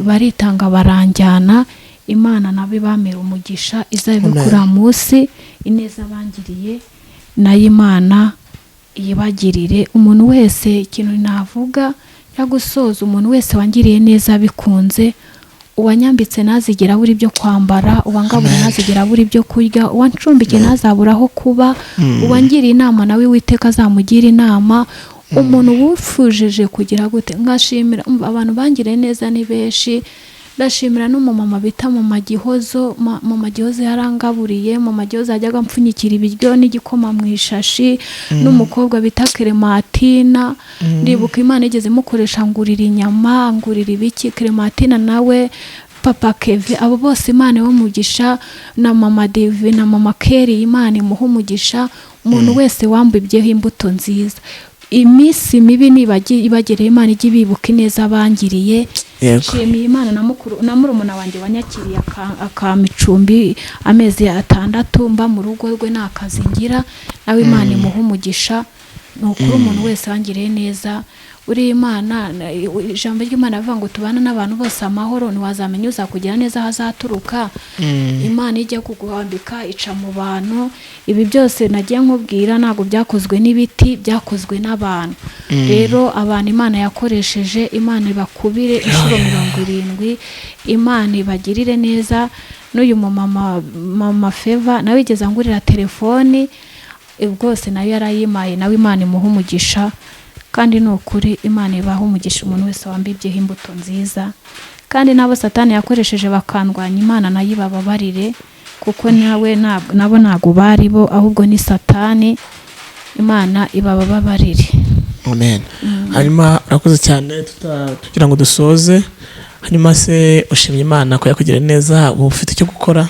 baritanga baranjyana. Imana nabe bamera umugisha, izabikura munsi, ineza bangiriye nayo Imana yibagirire. Umuntu wese ikintu navuga gusoza, umuntu wese wangiriye neza bikunze, uwanyambitse ntazigera abura ibyo kwambara, uwangabura ntazigera abura ibyo kurya, uwancumbikiye ntazabura aho kuba, uwangiriye inama nawe Uwiteka azamugira inama. Umuntu wufujije kugira gute, ngashimira abantu bangiriye neza ni benshi. Ndashimira n'umumama bita Mama Gihozo. Mama Gihozo yarangaburiye, Mama Gihozo ajyaga mpfunyikira ibiryo n'igikoma mu ishashi. N'umukobwa bita Clematina, ndibuka Imana igeze mukoresha ngurira inyama, ngurira ibiki. Clematina nawe, Papa Kevin, abo bose Imana y'umugisha, na Mama Devi na Mama Keri, Imana imuha umugisha. Umuntu wese wambibyeho imbuto nziza, iminsi mibi nibagereye, Imana ijye bibuka neza bangiriye. Nshimiye Imana na murumuna wanjye wanyakiriye akamicumbi amezi 6 mba mu rugo rwe, nta kazi ngira, nawe Imana imuha umugisha. Nukuri umuntu wese wangiriye neza, uri Imana, ijambo ry'Imana rivuga ngo tubana n'abantu bose amahoro, ntiwazamenya uzakugira neza hazaturuka. Imana ijya kuguhambika ica mu bantu. Ibi byose nagiye nkubwira ntago byakozwe n'ibiti, byakozwe n'abantu. Rero abantu Imana yakoresheje, Imana ibakubire inshuro 70, Imana ibagirire neza. N'uyu mama Feva nawe igeze angurira telefoni, bwose nayo yarayimaye, nawe Imana imuha umugisha. Kandi nukuri Imana ibaha umugisha umuntu wese wambibyeho imbuto nziza. Kandi nabo Satani yakoresheje bakandwanya, Imana nayo ibababarire, kuko nabo ntago bari bo, ahubwo ni Satani. Imana ibababarire. Amen. Hanyuma urakoze cyane, tugira ngo dusoze. Hanyuma se ushimye Imana ko yakugiriye neza, ubu ufite icyo gukora?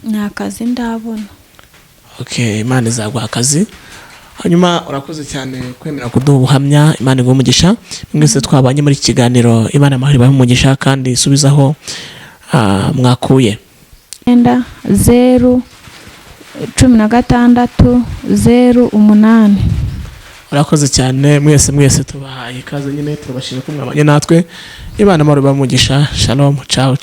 Nta kazi ndabona. Okay, Imana izaguha akazi. Hanyuma urakoze cyane kwemera kuduha ubuhamya. Imana iguhe umugisha. Mwese twabanye muri iki kiganiro, Imana amahoro ibahe umugisha, kandi isubizaho mwakuye. 01608. Urakoze cyane mwese tubahaye ikaze nyine, turabashimira ko mwabanye natwe. Imana amahoro ibahe umugisha. Shalom, ciao.